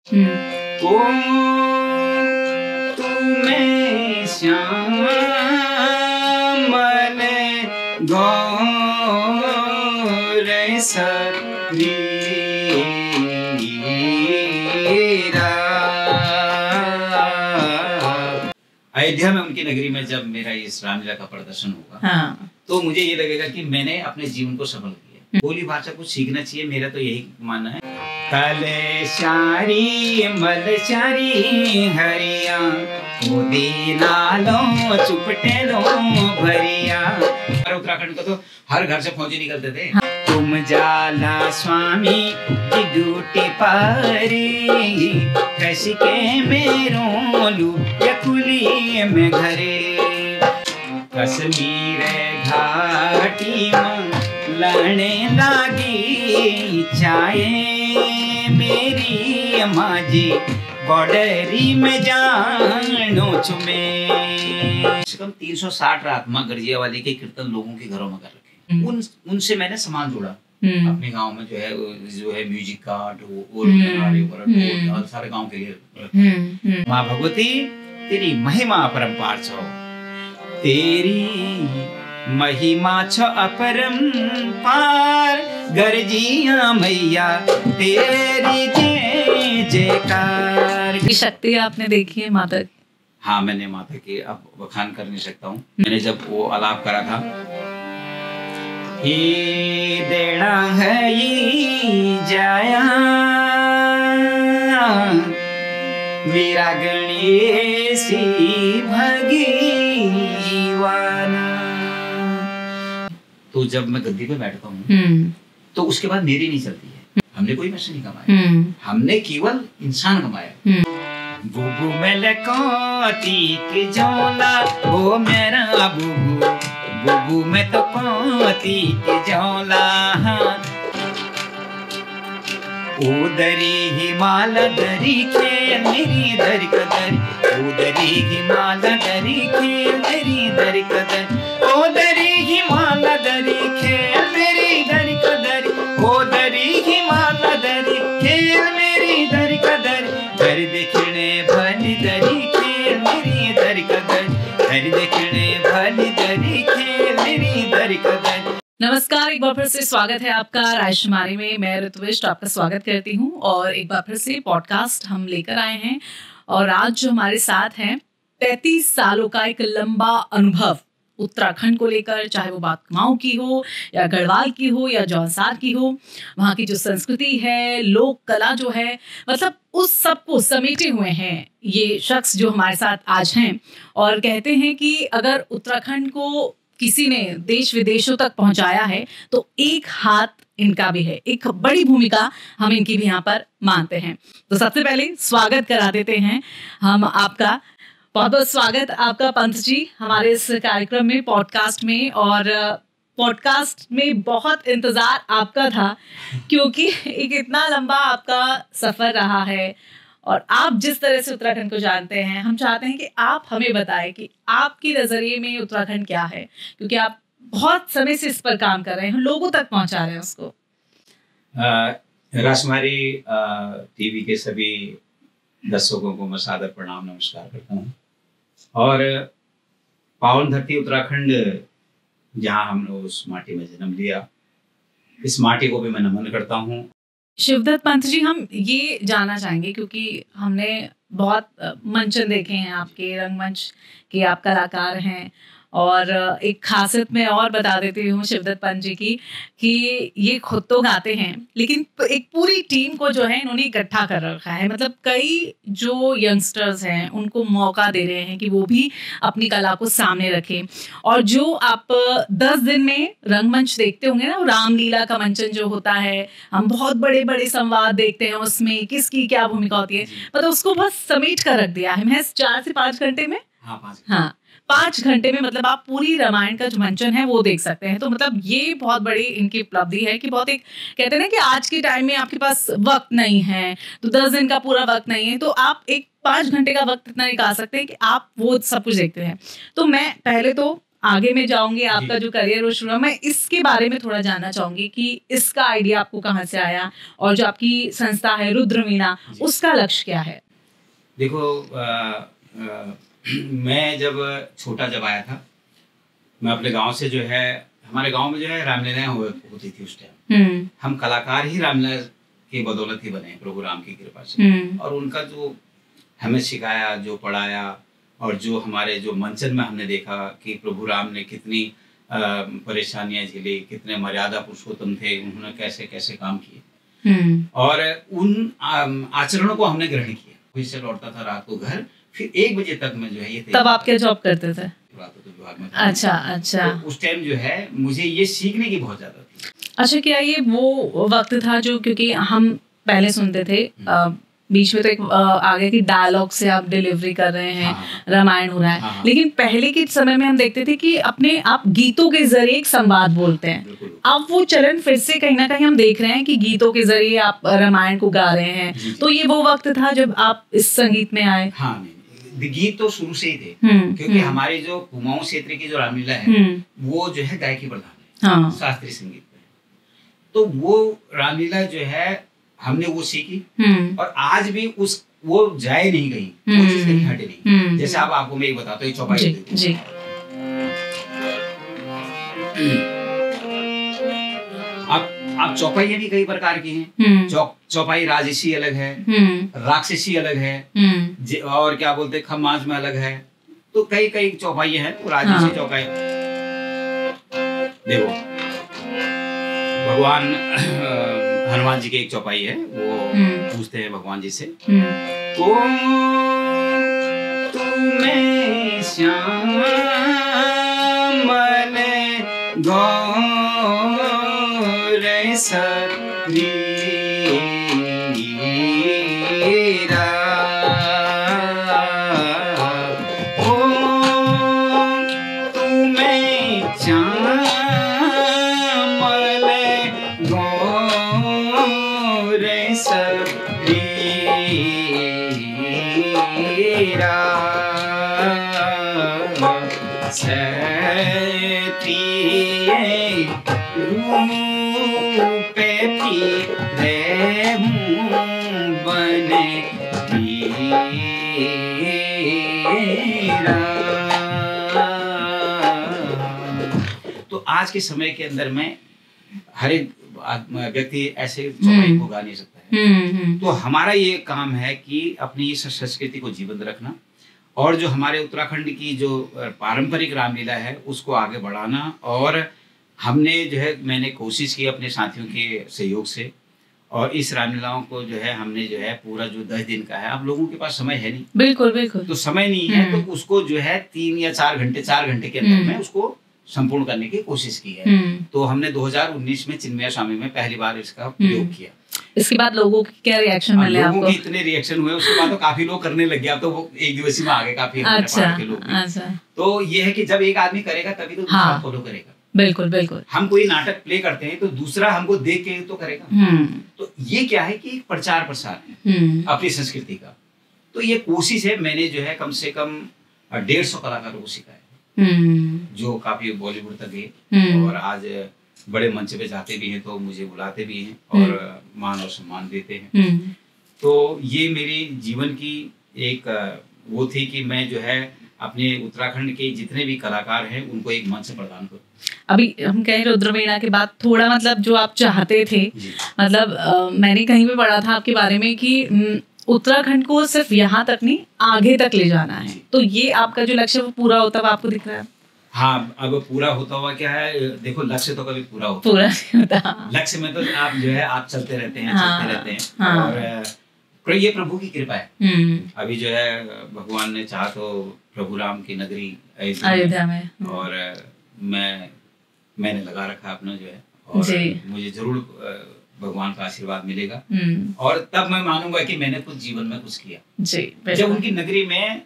ओ तुम्हें श्यामल गौर शरीरा। अयोध्या में उनकी नगरी में जब मेरा इस रामलीला का प्रदर्शन होगा, हाँ, तो मुझे ये लगेगा कि मैंने अपने जीवन को सफल किया। बोली भाषा को सीखना चाहिए, मेरा तो यही मानना है। कलशारी मलचारी हरिया नालो चुपटेलो भरिया। उत्तराखंड का तो हर घर से फौजी निकलते थे। हाँ। तुम जाला स्वामी की ड्यूटी पारी कशी के मेरो लू यकुली में घरे। कश्मीर घाटी में लड़ने लागी चाहे मेरी माजी बॉर्डरी में जानो चुमे। कम 360 रात माँ गर्जियावाली के कीर्तन लोगों के घरों में कर रखे। उनसे मैंने सामान जोड़ा। अपने गांव में जो है म्यूजिक का सारे गांव के लिए। माँ भगवती तेरी महिमा अपरंपार छो, तेरी महिमा छ अपरंपार गर्जिया मैया तेरी जय जयकार। की शक्ति आपने देखी है माता की? हाँ, मैंने माता की अब बखान कर नहीं सकता हूँ। मैंने जब वो आलाप करा था, ये देना है ये जाया मेरा गणेशी भगवाना। तो जब मैं गद्दी पे बैठता हूँ तो उसके बाद मेरी नहीं चलती है। हमने कोई पैसे नहीं कमाया, हमने केवल इंसान कमाया। बुबू में लकोती के जोला वो मेरा बुबू, बुबू में तो कोती के जोला। उदरी हिमाल दरी खेल मेरी दर कदर, उदरी हिमाल दरी खेल मेरी दर कदर, उदरी हिमाल दरी खेल मेरी दर कदर, उदरी हिमाल दरी खेल मेरी दर कदर। दर देखने भली दरी खेल मेरी दर कदर, दर देखने भली दरी खेल मेरी दर कदर। नमस्कार, एक बार फिर से स्वागत है आपका राजकुमारी में। मैं ऋतुविष्ट आपका स्वागत करती हूँ और एक बार फिर से पॉडकास्ट हम लेकर आए हैं। और आज जो हमारे साथ हैं 33 सालों का एक लंबा अनुभव उत्तराखंड को लेकर, चाहे वो बात कुमाऊं की हो या गढ़वाल की हो या जौनसार की हो, वहाँ की जो संस्कृति है, लोक कला जो है, मतलब उस सब को समेटे हुए हैं ये शख्स जो हमारे साथ आज हैं। और कहते हैं कि अगर उत्तराखंड को किसी ने देश विदेशों तक पहुंचाया है तो एक हाथ इनका भी है, एक बड़ी भूमिका हम इनकी भी यहाँ पर मानते हैं। तो सबसे पहले स्वागत करा देते हैं हम आपका। बहुत बहुत स्वागत आपका पंत जी हमारे इस कार्यक्रम में, पॉडकास्ट में। और पॉडकास्ट में बहुत इंतजार आपका था क्योंकि एक इतना लंबा आपका सफर रहा है और आप जिस तरह से उत्तराखंड को जानते हैं, हम चाहते हैं कि आप हमें बताएं कि आपकी नजरिए में उत्तराखंड क्या है, क्योंकि आप बहुत समय से इस पर काम कर रहे हैं, लोगों तक पहुंचा रहे हैं उसको। राजकुमारी टीवी के सभी दर्शकों को मैं सादर प्रणाम नमस्कार करता हूँ। और पावन धरती उत्तराखंड जहाँ हमने उस माटी में जन्म लिया, इस माटी को भी मैं नमन करता हूँ। शिवदत्त पंत जी, हम ये जानना चाहेंगे क्योंकि हमने बहुत मंचन देखे हैं आपके, रंगमंच के आप कलाकार हैं। और एक खासियत मैं और बता देती हूँ शिवदत्त पंत जी की कि ये खुद तो गाते हैं लेकिन एक पूरी टीम को जो है इन्होंने इकट्ठा कर रखा है। मतलब कई जो यंगस्टर्स हैं उनको मौका दे रहे हैं कि वो भी अपनी कला को सामने रखें। और जो आप 10 दिन में रंगमंच देखते होंगे ना, रामलीला का मंचन जो होता है, हम बहुत बड़े बड़े संवाद देखते हैं, उसमें किसकी क्या भूमिका होती है, मतलब उसको बस समेट कर रख दिया है महज 4 से 5 घंटे में। हाँ, 5 घंटे में मतलब आप पूरी रामायण का जो मंचन है वो देख सकते हैं। तो मतलब ये बहुत बड़ी इनकी उपलब्धि है कि बहुत एक कहते हैं ना कि आज के टाइम में आपके पास वक्त नहीं है तो 10 दिन का पूरा वक्त नहीं है, तो आप एक 5 घंटे का वक्त इतना निकाल सकते हैं कि आप वो सब कुछ देखते हैं। तो मैं पहले तो आगे मैं जाऊंगी, आपका जो करियर वो शुरू, मैं इसके बारे में थोड़ा जानना चाहूंगी कि इसका आइडिया आपको कहाँ से आया और जो आपकी संस्था है रुद्रवीणा, उसका लक्ष्य क्या है? देखो, मैं जब छोटा आया था, मैं अपने गांव से जो है, हमारे गांव में जो है रामलीलाएं होती थी उस टाइम। हम कलाकार ही रामलीला की बदौलत ही बने, प्रभु राम की कृपा से। और उनका जो हमें सिखाया, जो पढ़ाया, और जो हमारे जो मंचन में हमने देखा कि प्रभु राम ने कितनी परेशानियां झेली, कितने मर्यादा पुरुषोत्तम थे, उन्होंने कैसे कैसे काम किए, और उन आचरणों को हमने ग्रहण किया। फिर से लौटता था रात को घर, फिर 1 बजे तक मैं जो है ये तब आप क्या जॉब करते थे? विभाग में। अच्छा। तो उस टाइम जो है मुझे ये सीखने की बहुत ज्यादा थी। अच्छा, क्या ये वो वक्त था जो, क्योंकि हम पहले सुनते थे बीच में तो एक आगे की डायलॉग से आप डिलीवरी कर रहे हैं, रामायण हो रहा है, लेकिन पहले के समय में हम देखते थे कि अपने आप गीतों के जरिए एक संवाद बोलते हैं। अब वो चलन फिर से कहीं ना कहीं हम देख रहे हैं कि गीतों के जरिए आप रामायण को गा रहे हैं। तो ये वो वक्त था जब आप इस संगीत में आए? हाँ, गीत तो शुरू से ही थे, क्योंकि हमारे जो कुमाऊं क्षेत्र की जो रामलीला है वो जो है गायकी प्रधान है, शास्त्रीय संगीत में। तो वो रामलीला जो है हमने वो सीखी, और आज भी वो जाए नहीं गई, वो चीज कहीं हटे नहीं। जैसे अब आपको मैं एक बताता हूँ, चौपाई जी। आप चौपाई भी कई प्रकार की हैं। चौपाई राजसी अलग है, राक्षसी अलग है, और क्या बोलते खम्माज में अलग है। तो कई चौपाई हैं। तो राजसी चौपाई देखो, भगवान हनुमान जी की एक चौपाई है, वो पूछते हैं भगवान जी से, तो तुम्हें श्याम गौर शरीरा, ओ तुम्हें श्यामल गौर शरीरा, रूप फिरे बने हीरा। तो आज के समय के अंदर में हर एक व्यक्ति ऐसे चौपाई को गा नहीं सकता है। तो हमारा ये काम है कि अपनी इस संस्कृति को जीवंत रखना, और जो हमारे उत्तराखंड की जो पारंपरिक रामलीला है उसको आगे बढ़ाना। और हमने जो है, मैंने कोशिश की अपने साथियों के सहयोग से, और इस रामलीलाओं को जो है हमने जो है पूरा जो 10 दिन का है, अब लोगों के पास समय है नहीं, बिल्कुल तो समय नहीं है, तो उसको जो है 3 या 4 घंटे के अंदर में उसको संपूर्ण करने की कोशिश की है। तो हमने 2019 में चिन्मय स्वामी में पहली बार इसका प्रयोग किया। इसके बाद लोगों की क्या रिएक्शन मिले आपको? लोगों के इतने रिएक्शन हुए, उसके बाद तो काफी लोग करने लग गया। तो वो 1 दिवसीय में आ गए काफी के लोग। तो ये है कि जब एक आदमी करेगा तभी तो दूसरा फॉलो करेगा। बिल्कुल। हम कोई नाटक प्ले करते हैं तो दूसरा हमको देख के तो करेगा। तो ये क्या है कि प्रचार प्रसार है अपनी संस्कृति का। तो ये कोशिश है, मैंने जो है कम से कम 150 कलाकारों को सिखाया, जो काफी बॉलीवुड तक गए, और आज बड़े मंच पे जाते भी हैं, तो मुझे बुलाते भी हैं और मान और सम्मान देते हैं। तो ये मेरी जीवन की एक वो थी कि मैं जो है अपने उत्तराखंड के जितने भी कलाकार हैं उनको एक मंच प्रदान करूं। अभी हम कहें रुद्रवीणा के बाद थोड़ा, मतलब जो आप चाहते थे, मतलब मैंने कहीं पे पढ़ा था आपके बारे में कि उत्तराखंड को सिर्फ यहाँ तक नहीं आगे तक ले जाना है। तो ये आपका जो लक्ष्य वो पूरा होता हुआ आपको दिख रहा है? हाँ, अब पूरा होता हुआ क्या है, देखो लक्ष्य तो कभी पूरा नहीं होता। लक्ष्य में तो आप जो है आप चलते रहते हैं, चलते रहते हैं, और ये प्रभु की कृपा है। अभी जो है भगवान ने चाहा तो प्रभु राम की नगरी अयोध्या में, और मैंने लगा रखा अपना जो है, और मुझे जरूर भगवान का आशीर्वाद मिलेगा, और तब मैं मानूंगा कि मैंने कुछ जीवन में कुछ किया। जब उनकी नगरी में,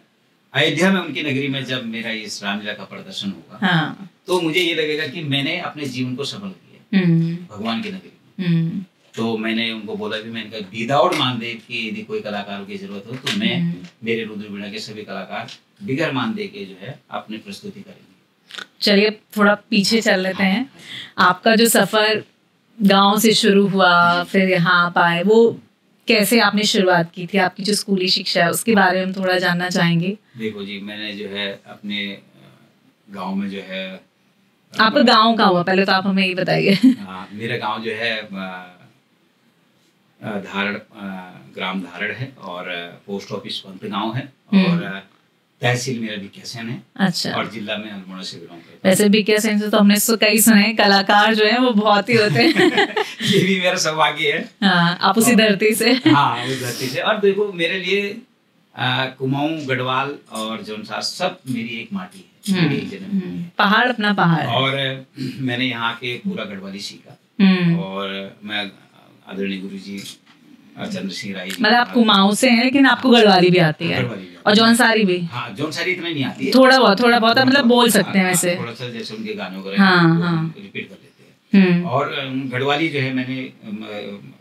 अयोध्या में, उनकी नगरी में जब मेरा इस रामलीला का प्रदर्शन होगा, तो मुझे ये लगेगा कि मैंने अपने जीवन को सफल किया भगवान की नगरी में। तो मैंने उनको बोला भी, मैंने कहा विदाउट मानदेव की यदि कोई कलाकारों की जरूरत हो तो मैं, मेरे रुद्रवीणा के सभी कलाकार बिगैर मानदेव के जो है अपनी प्रस्तुति करेंगे। चलिए थोड़ा पीछे चल लेते हैं। आपका जो सफ़र गांव से शुरू हुआ, फिर यहाँ आप आए, वो कैसे आपने शुरुआत की थी? आपकी जो स्कूली शिक्षा है उसके बारे में हम थोड़ा जानना चाहेंगे। देखो जी, मैंने जो है अपने गांव में जो है, आपका गांव कहाँ हुआ पहले तो आप हमें ये बताइए। मेरा गांव जो है धारण, ग्राम धारण है और पोस्ट ऑफिस पंत गांव है और तहसील मेरा भिकियासैन है। अच्छा। और जिला में अल्मोड़ा से बिलोंग करता हूं। वैसे भिकियासैन से तो हमने कई सुने, कलाकार जो है वो बहुत ही होते हैं। ये भी मेरा सौभाग्य है। हाँ, आप उसी धरती से। हाँ, उस धरती से। और देखो मेरे लिए कुमाऊं, गढ़वाल और जौनसार सब मेरी एक माटी है, मेरी एक जन्मभूमि है। पहाड़ अपना पहाड़। और मैंने यहाँ के पूरा गढ़वाली सीखा और मैं आदरणीय गुरुजी चंद्र सिंह राय जी, मतलब आप कुमाऊं से हैं लेकिन आपको गढ़वाली भी आती है और जौनसारी भी? हाँ, जौनसारी इतना नहीं आती है, थोड़ा बहुत मतलब बोल सकते हैं वैसे, थोड़ा सा जैसे उनके गानों को रिपीट कर लेते हैं। और गढ़वाली जो है मैंने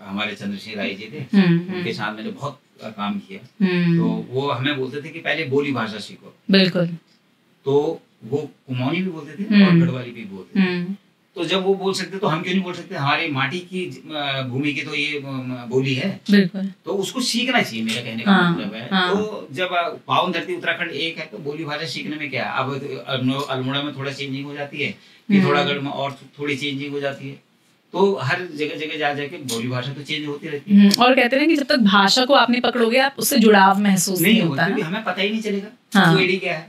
हमारे चंद्र सिंह राय जी थे, उनके साथ मैंने बहुत काम किया। तो वो हमें बोलते थे कि पहले बोली भाषा सीखो। बिल्कुल। तो वो कुमाऊनी भी बोलते थे और गढ़वाली भी बोलते थे। तो जब वो बोल सकते तो हम क्यों नहीं बोल सकते? हमारी माटी की भूमि की तो ये बोली है। बिल्कुल। तो उसको सीखना चाहिए, मेरा कहने का मतलब है। तो जब पावन धरती उत्तराखंड एक है तो बोली भाषा सीखने में क्या है? अब अल्मोड़ा में थोड़ा चेंजिंग हो जाती है, पिथौरागढ़ में और थोड़ी चेंजिंग हो जाती है। तो हर जगह जगह जा जाके बोली भाषा तो चेंज होती रहती है। और कहते हैं कि जब तक भाषा को आप नहीं पकड़ोगे आप उससे जुड़ाव महसूस नहीं होता, क्योंकि हमें पता ही नहीं चलेगा एडी क्या है।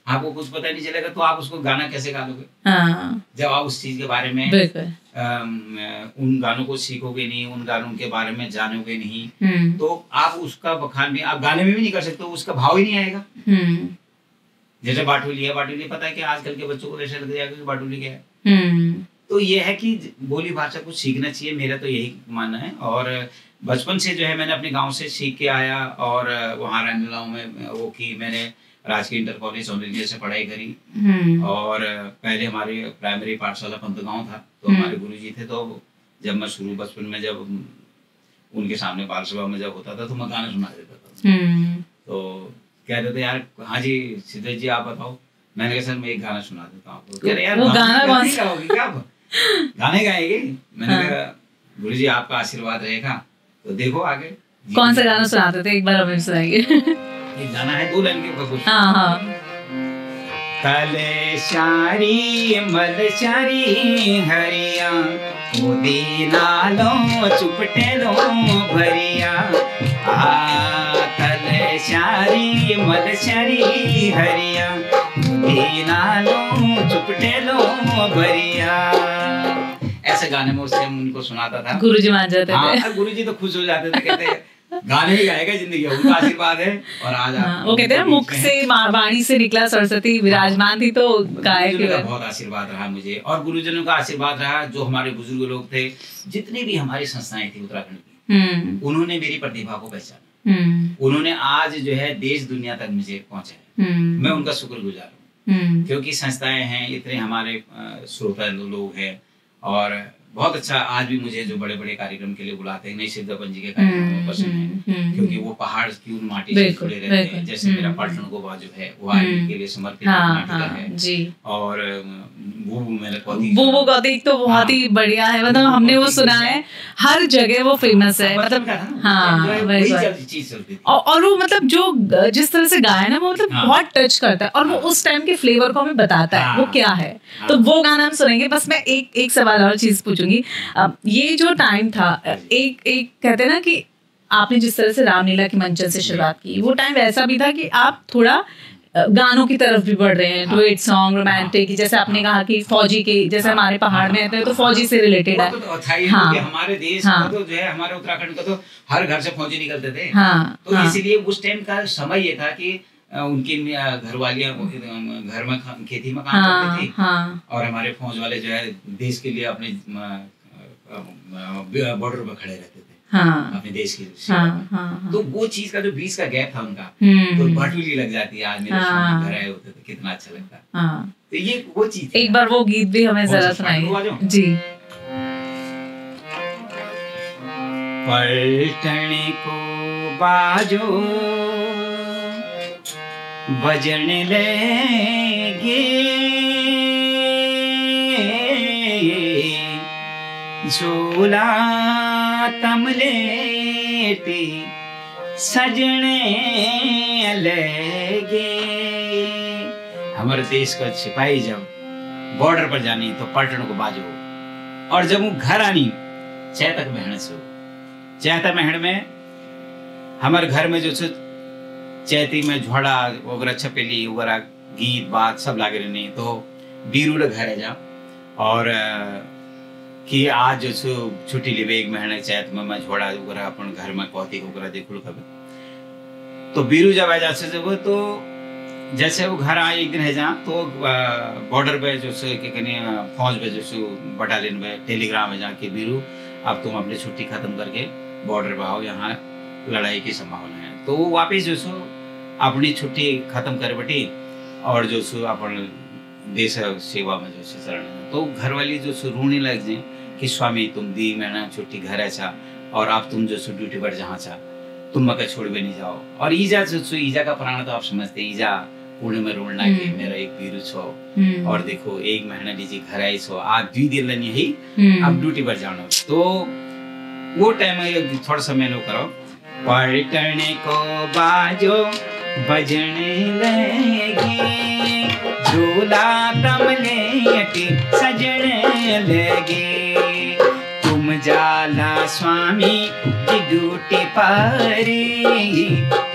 आपको कुछ पता नहीं चलेगा तो आप उसको गाना कैसे गा लोगे? जब आप उस चीज के बारे में उन गानों को सीखोगे नहीं, उन गानों के बारे में जानोगे नहीं, तो आप उसका बखान भी आप गाने में भी नहीं कर सकते, उसका भाव ही नहीं आएगा। जैसे बाटुली है, बाटुली पता है कि आजकल के बच्चों को ऐसा लग जाएगा कि बाटुली क्या है। तो ये है कि बोली भाषा को सीखना चाहिए, मेरा तो यही मानना है। और बचपन से जो है मैंने अपने गाँव से सीख के आया और वहाँ रानीगांव में वो की मैंने राजकीय इंटर कॉलेज सोनेलिया से पढ़ाई करी। और पहले हमारे प्राइमरी पाठशाला पंतगांव था, तो हमारे गुरुजी थे। तो जब मैं शुरू बचपन में जब उनके सामने बाल सभा में जब होता था तो मैं गाना सुना देता था। तो कहते थे यार, हाँ जी सिद्धेश जी आप बताओ। मैंने कहा सर मैं एक गाना सुना देता हूँ आपको। कह रहे यार गाना गाओगे क्या? गाने गाएंगे? मैंने कहा गुरुजी आपका आशीर्वाद रहेगा तो देखो आगे। कौन सा गाना सुनाते थे, एक बार हमें सुनाइए। एक गाना है, 2 लाइन के ऊपर कुछ। कलशारी मलशारी हरिया नालो चुपटेलो भरिया। कलशारी मलशारी हरिया नालो चुपटेलो भरिया। ऐसे गाने में उससे उनको सुनाता था। गुरुजी मान जाते थे। गुरुजी तो खुश हो जाते थे, कहते गाने ही गाएगा जिंदगी, उनका आशीर्वाद है। और आज वो कहते हैं मुख से वाणी से निकला सरस्वती विराजमान थी, तो गायक का बहुत आशीर्वाद रहा मुझे और गुरुजनों का आशीर्वाद रहा। जो हमारे बुजुर्ग लोग थे, जितनी भी हमारी संस्थाएं थी उत्तराखंड की, उन्होंने मेरी प्रतिभा को पहचाना। उन्होंने आज जो है देश दुनिया तक मुझे पहुंचाया। मैं उनका शुक्रगुजार हूँ, क्योंकि संस्थाएं हैं, इतने हमारे श्रोता लोग हैं। और बहुत अच्छा आज भी मुझे जो बड़े बड़े कार्यक्रम के लिए बुलाते हैं, नई सिद्धपन जी के कार्यक्रम पसंद है, क्योंकि वो पहाड़ की उन माटी से जुड़े रहते हैं। जैसे मेरा पलटन गोवा जो है वो आर्मी के लिए समर्पित नाटिका है जी। और बूबू कौतिक तो बहुत ही बढ़िया है, मतलब हमने वो सुना है, हर जगह वो फेमस है। मतलब और वो मतलब जो जिस तरह से गाया ना वो मतलब बहुत टच करता है और वो उस टाइम के फ्लेवर को हमें बताता है वो क्या है। तो वो गाना हम सुनेंगे। बस मैं एक सवाल और चीज पूछूंगी, ये जो टाइम था, एक कहते हैं ना कि आपने जिस तरह से रामलीला की मंचन से शुरुआत की, वो टाइम ऐसा भी था कि आप थोड़ा गानों की तरफ भी बढ़ रहे हैं, डुएट सॉन्ग, रोमांटिक, जैसे आपने कहा कि फौजी के, जैसे हमारे पहाड़ में है तो फौजी से रिलेटेड है। हमारे देश का तो जो है, हमारे उत्तराखंड का तो हर घर से फौजी निकलते थे। तो इसीलिए उस टाइम का समय ये था कि उनकी घरवालियां घर में खेती में काम करती थी और हमारे फौज वाले जो है देश के लिए अपने बॉर्डर पर खड़े रहते थे। अपने देश की तो वो चीज का जो 20 का गैप था उनका, तो बाटुली लग जाती है। आज मेरे सामने घर आए होते तो कितना अच्छा लगता। तो ये वो चीज। एक बार वो गीत भी हमें जरा सुनाइए जी। पलटन को बाजो बजने लगे झूला तमलेटी सजने लगे। हमारे देश का सिपाही जब बॉर्डर पर जानी तो पलटन को बाजो, और जब वो घर आनी चैतक महण से, चैतक महण में हमारे घर में जो चैती में झोड़ा वगैरह छपेली वगैरह गीत बात सब लागे रहनी। तो बीरू रे घर जा और कि आज जो छुट्टी लेवे एक महीने चैत में मैं झोड़ा वगैरह अपन घर में कहती वगैरह देखो कभी। तो बीरू जब आ जाते जब तो जैसे वो घर आए एक दिन है जहाँ तो बॉर्डर पे जो से फौज पे जो बटालियन में टेलीग्राम है जहाँ कि बीरू अब तुम अपनी छुट्टी खत्म करके बॉर्डर पे आओ, यहाँ लड़ाई की संभावना है। तो वो वापिस जो सो अपनी छुट्टी खत्म कर बैठी और जो सो अपन देश सेवा में जो से चरण। तो घर वाली जो सो रोने लग जाए कि स्वामी तुम दी महीना छुट्टी घर है और अब तुम जो सो ड्यूटी पर जहाँ तुम मका छोड़ भी नहीं जाओ। और ईजा जो सो ईजा का प्राण तो आप समझते, ईजा पुणे में रोना के मेरा एक बीरू छो और देखो एक महीना लीजिए घर आई छो, आज 2 दिन लनी ही अब ड्यूटी पर जाना। तो वो टाइम में थोड़ा सा मैंने करो पलटने को बाजो बजने लगे, झूला तमलेटी सजने लगे। तुम जाला स्वामी की ड्यूटी पर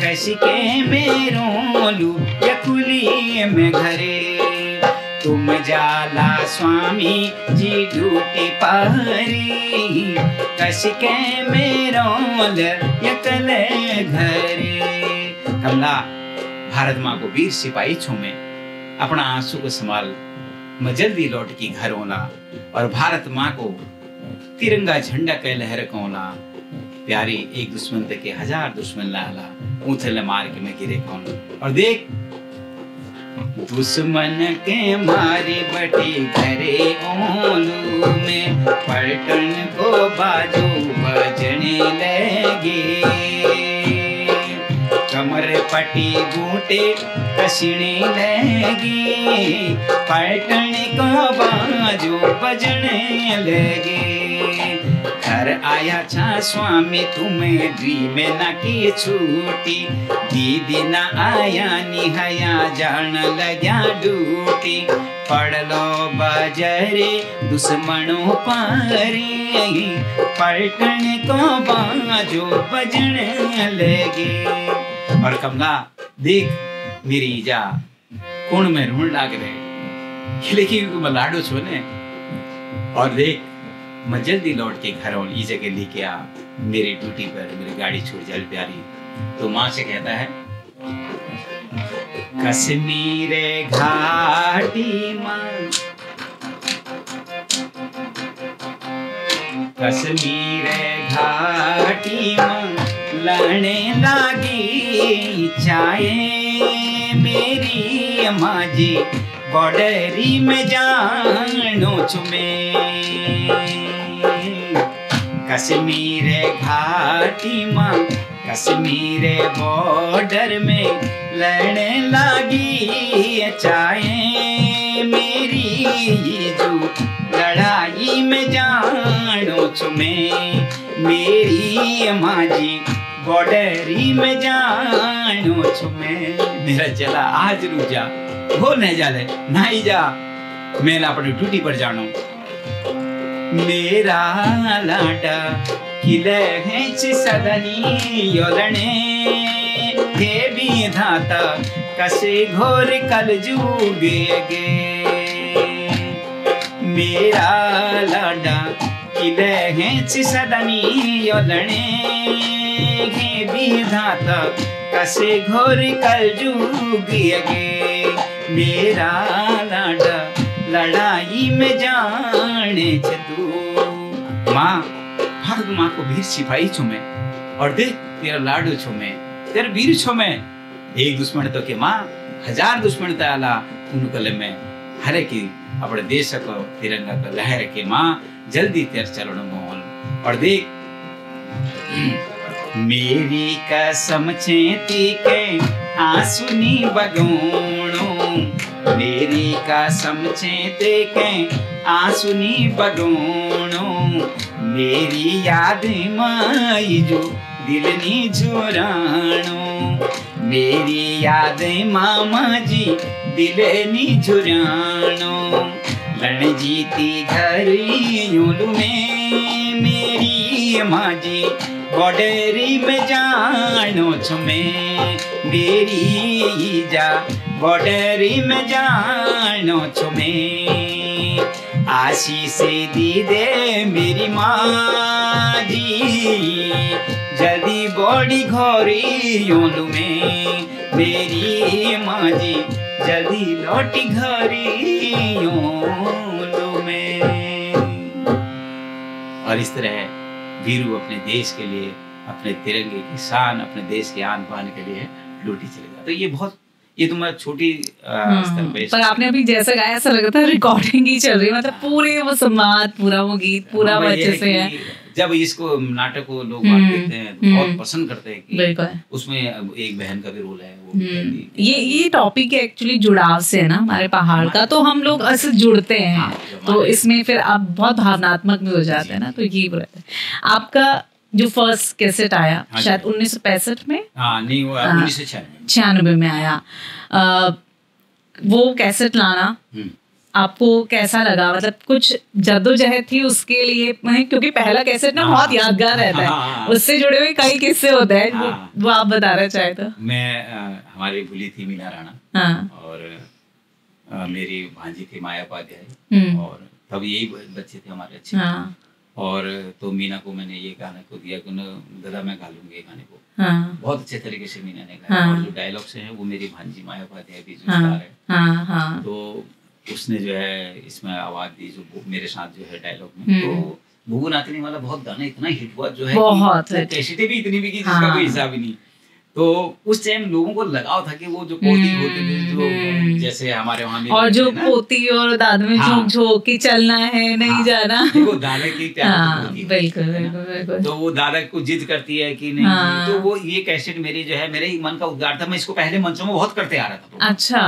कस के मेरो लू यकुली में घरे। तुम जाला स्वामी जी ड्यूटी पर कस के मेरो यकल घरे। कमला भारत माँ को वीर सिपाही छूमे अपना आंसू को संभाल मैं जल्दी लौट की घर होना, और भारत माँ को तिरंगा झंडा के लहर कोला। प्यारी एक दुश्मन तक के 1000 दुश्मन लाला ऊंचले मार के मैं गिरे कौन। और देख दुश्मन के मारे बटे घरे ओलू में पलटन को बाजू बजने लगे। कमर पटी बूटे कसने लगे, पलटन को बाजू बजने लगे। घर आया छा स्वामी तुम्हें 2 महीना की छुट्टी, दीदी न आया निहया जान लग्या ड्यूटी। पढ़ लो बजरे दुश्मनों पारी, पलटन को बाजो बजने लगे। और कमला देख मेरी ईजा कुण में ढूंढ लाग रहे लेकिन मैं लाडो छो ने। और देख मैं जल्दी लौट के घर आऊं, ईजा के लेके आ मेरी ड्यूटी पर मेरी गाड़ी छोड़ जल प्यारी। तो माँ से कहता है कश्मीर घाटी माँ, कश्मीर घाटी माँ लड़ने लागी चाहे मेरी माँ जी बॉर्डरी में जानो चुमे। कश्मीर घाटी माँ कश्मीर बॉर्डर में लड़ने लागी चाहे मेरी जो लड़ाई में जानो चुमे। मेरी माँ जी बॉर्डरी में जानो चुमे। मेरा चला आज रुक जा हो नहीं जाले नहीं जा, मैं अपनी ड्यूटी पर जानो। मेरा लाडा किले है सदनी योलने हे भी धाता कसे घोर कल जुगे गे। मेरा लाडा किले है सदनी योलने हे भी धाता कसे घोर कल जुगे गे। मेरा लाडा लड़ाई में जाने तू। माँ भारत माँ को वीर सिपाही छुमे और देख तेरा लाडो छुमे तेरा वीर छुमे। एक दुश्मन तो के माँ 1000 दुश्मन ताला उनकले में हरे की अपने देश को तिरंगा को लहर के माँ जल्दी तेरे चरणों में। और देख मेरी कसम छेती के आंसू नी बगोणो, मेरी का समझे ते के आंसुनी बगोणो मेरी याद माई जो दिलनी झुराणो मेरी याद मामा जी दिलनी झुराणो रणजीती घर यूं में मेरी माँ जी बॉर्डरी में जानो छुमे मेरी जा बॉर्डरी में जानो छुमे आशीष दी दे मेरी माँ जी जल्दी बॉडी घोरी योलू में मेरी माँ जी जल्दी लौटी घरी योलू में। और इस तरह वीरू अपने देश के लिए अपने तिरंगे की शान अपने देश के आन बान के लिए लूटी चलेगा। तो ये बहुत ये तो मैं छोटी स्तर पे पर आपने अभी जैसा गाया ऐसा लग रहा था रिकॉर्डिंग ही चल रही है मतलब पूरे वो संवाद पूरा वो गीत पूरा अच्छे से है। जब इसको नाटक को लोग बात देखते हैं तो बहुत पसंद करते हैं कि उसमें एक बहन का भी रोल है वो ये टॉपिक एक्चुअली जुड़ाव से है ना हमारे पहाड़ का तो हम लोग ऐसे जुड़ते हैं तो इसमें फिर आप बहुत भावनात्मक भी हो जाते हैं ना तो ये रहता है। आपका जो फर्स्ट कैसेट आया शायद 1965 में नहीं 1996 में आया वो कैसेट लाना आपको कैसा लगा मतलब कुछ जद्दोजहद थी उसके लिए क्योंकि पहला कैसेट ना बहुत यादगार रहता है उससे जुड़े हुए कई किस्से होते हैं वो आप बताना चाहे तो। मैं हमारी भूली थी मीना राणा और मेरी भांजी थी माया उपाध्याय और तब यही बच्चे थे हमारे अच्छे और तो मीना को मैंने ये गाना को दिया कि दादा मैं गा लूंगी गाने को बहुत अच्छे तरीके से मीना ने गाया और जो डायलॉग्स हैं वो मेरी भांजी माया उपाध्याय भी जो स्टार है तो उसने जो है इसमें आवाज दी जो मेरे साथ जो है डायलॉग में तो भूगु नाचने वाला बहुत गाना इतना हिट हुआ जो है बहुत कैसेटें भी इतनी बिकी जिसका कोई हिसाब ही नहीं। तो उस टाइम लोगों को लगाव था कि वो जो पोती होते थे जो जैसे हमारे वहाँ और जो पोती और दादा में झोंक झोंक के चलना है नहीं जाना वो दादा की बिल्कुल तो वो दादा को जिद करती है कि नहीं तो वो ये कैसेट मेरी जो है मेरे ही मन का उद्गार था। मैं इसको पहले मंचों में बहुत करते आ रहा था अच्छा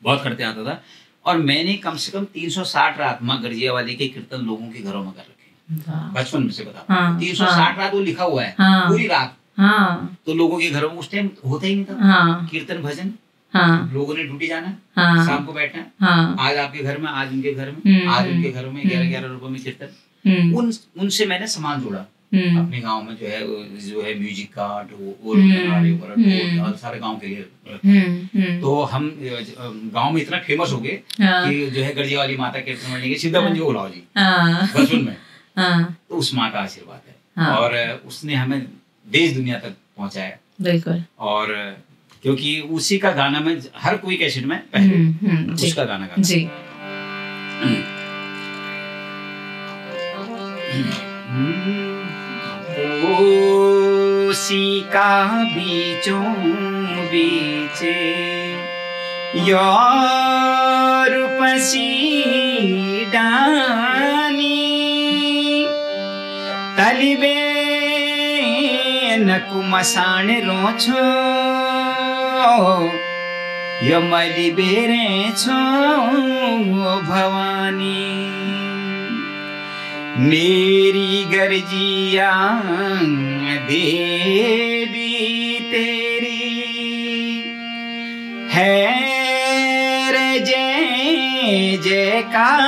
बहुत करते आता था और मैंने कम से कम 360 रात माँ गर्जिया वाली के कीर्तन लोगों के घरों में कर रखे बचपन में से बता 360 रात वो लिखा हुआ है पूरी रात तो लोगों के घरों में उस टाइम होता ही नहीं था कीर्तन भजन लोगों ने ड्यूटी जाना शाम को बैठना आज आपके घर में आज उनके घर में आज उनके घरों में 11-11 रुपए में कीर्तन उनसे मैंने सामान जोड़ा अपने गांव में जो है म्यूजिक का ढोल सारे गांव के लिए तो हम गांव में इतना फेमस हो गए कि जो है गर्जिया वाली माता कीर्तन मंडली के सीधा पंजो बुलाओ जी बचपन में तो उस माँ का आशीर्वाद है और उसने हमें देश दुनिया तक पहुंचाया बिल्कुल और क्योंकि उसी का गाना में हर कोई कैसेट में पहले उसका गाना गाता जी उसी का बीचों बीचे यार पसी डानी तलिबे नकु मसान रोछो यमली बेरे छो भवानी मेरी गर्जिया देवी तेरी है रे जय जयकार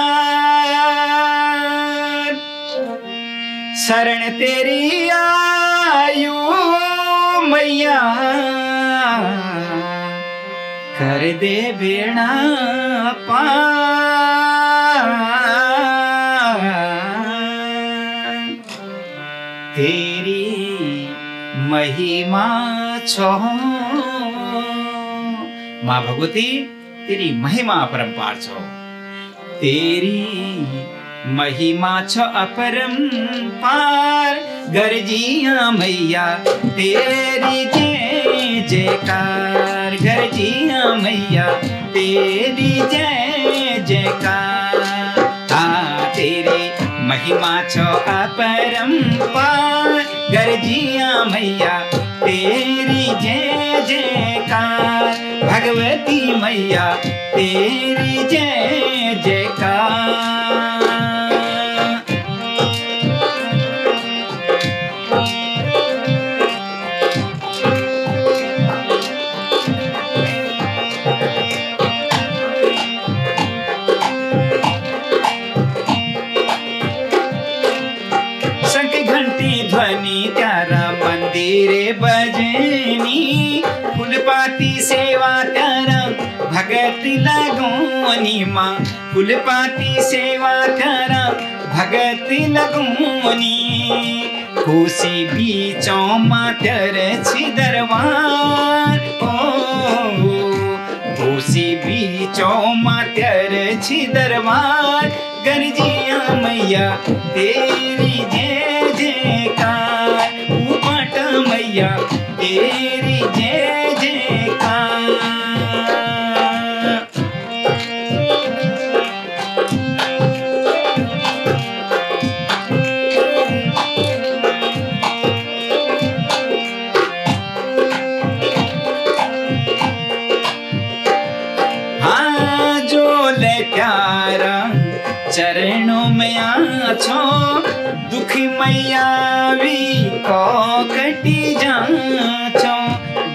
शरण तेरी आयु मैया कर दे बेड़ा तेरी महिमा छो माँ भगवती तेरी महिमा अपरंपार छो तेरी महिमा छो अपरंपार गर्जिया मैया तेरी जय जयकार गर्जिया मैया तेरी जय जयकार तेरी महिमा छो अपरंपार गर्जिया मैया तेरी जय जयकार भगवती मैया तेरी जय जयकार। शंख घंटी ध्वनि त्यारा मंदिर बजनी, फूलपाती सेवा त्यारा भगत लगोनी माँ, फूलपाती सेवा त्यारा भगत लगोनी। कोसी बीचों माँ तर छी दरबार, ओ कोसी बीचों माँ तर छी दरबार। गरजिया मैया तेरी जय जयकार, उपाट मैया तेरी जय जयकार। हाँ जो ले प्यारा चरणों में आछो, दुख मैया भी को कटी जाछो,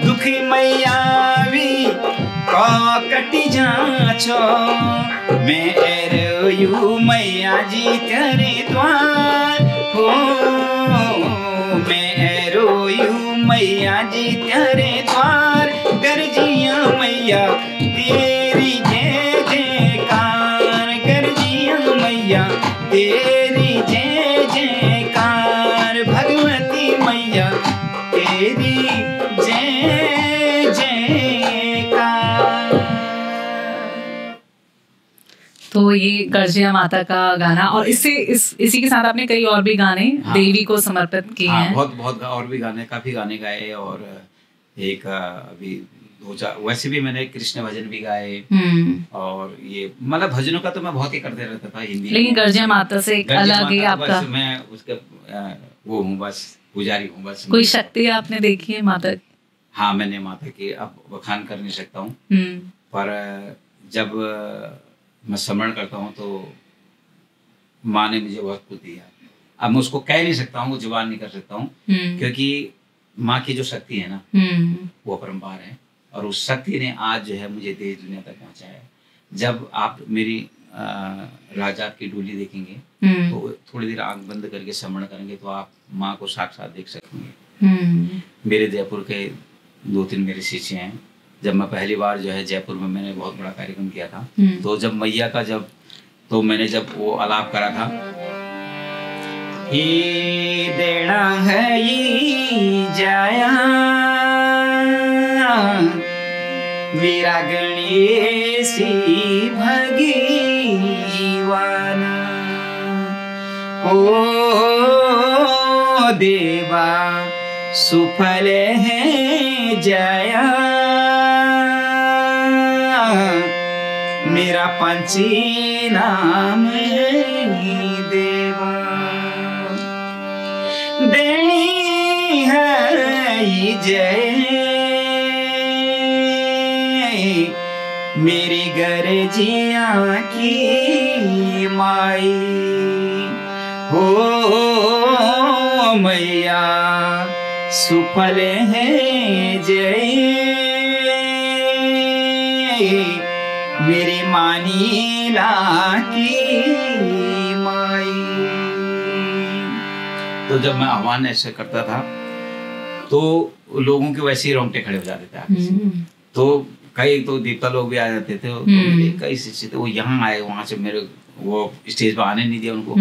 दुख मैया भी को कटी जाछो। मैं रोयू मैया जी तेरे द्वार, हो मैं रोयू मैया जी तेरे द्वार। गरजिया मैया तेरी जय जयकार, गरजिया मैया तेरी जय जयकार। भगवती मैया तेरी जय जयकार। तो ये गर्जिया माता का गाना, और इसी के साथ आपने कई और भी गाने देवी को समर्पित किए हैं। बहुत और भी गाने, काफी गाने गाए, और एक अभी 2-4 वैसे भी मैंने कृष्ण भजन भी गाए। और ये मतलब भजनों का तो मैं बहुत ही करते रहता था हिंदी, लेकिन गर्जिया माता से एक अलग ही आपका, मैं उसका वो हूँ, बस पुजारी हूँ बस। कोई शक्ति आपने देखी है माता की? हाँ, मैंने माता की अब बखान कर नहीं सकता हूँ, पर जब मैं स्मरण करता हूँ तो माँ ने मुझे बहुत कुछ दिया। अब मैं उसको कह नहीं सकता हूँ, जुबान नहीं कर सकता हूँ, क्योंकि माँ की जो शक्ति है ना वो अपरंपार है, और उस शक्ति ने आज जो है मुझे देश दुनिया तक पहुँचाया है। जब आप मेरी राजात की डोली देखेंगे तो थोड़ी देर आंख बंद करके स्मरण करेंगे तो आप माँ को साक्षात देख सकेंगे। मेरे जयपुर के 2-3 मेरे शिष्य हैं। जब मैं पहली बार जो है जयपुर में मैंने बहुत बड़ा कार्यक्रम किया था, तो जब मैया का तो मैंने जब वो आलाप करा था, ये देना है ये जाया मेरा गणेशी भगवाना, ओ देवा सुफल है जया मेरा पंची नाम देवा। देनी है जय मेरी गरजिया की माई, हो मैया सुफल है जय मेरी मानीला की माई। तो जब मैं आह्वान ऐसे करता था तो लोगों के वैसे ही रोंगटे खड़े हो जाते थे आगे से। तो कई तो देवता लोग भी आ जाते थे, तो मेरे कई शिष्य थे वो यहाँ आए, वहां से मेरे वो स्टेज पर आने नहीं दिया उनको।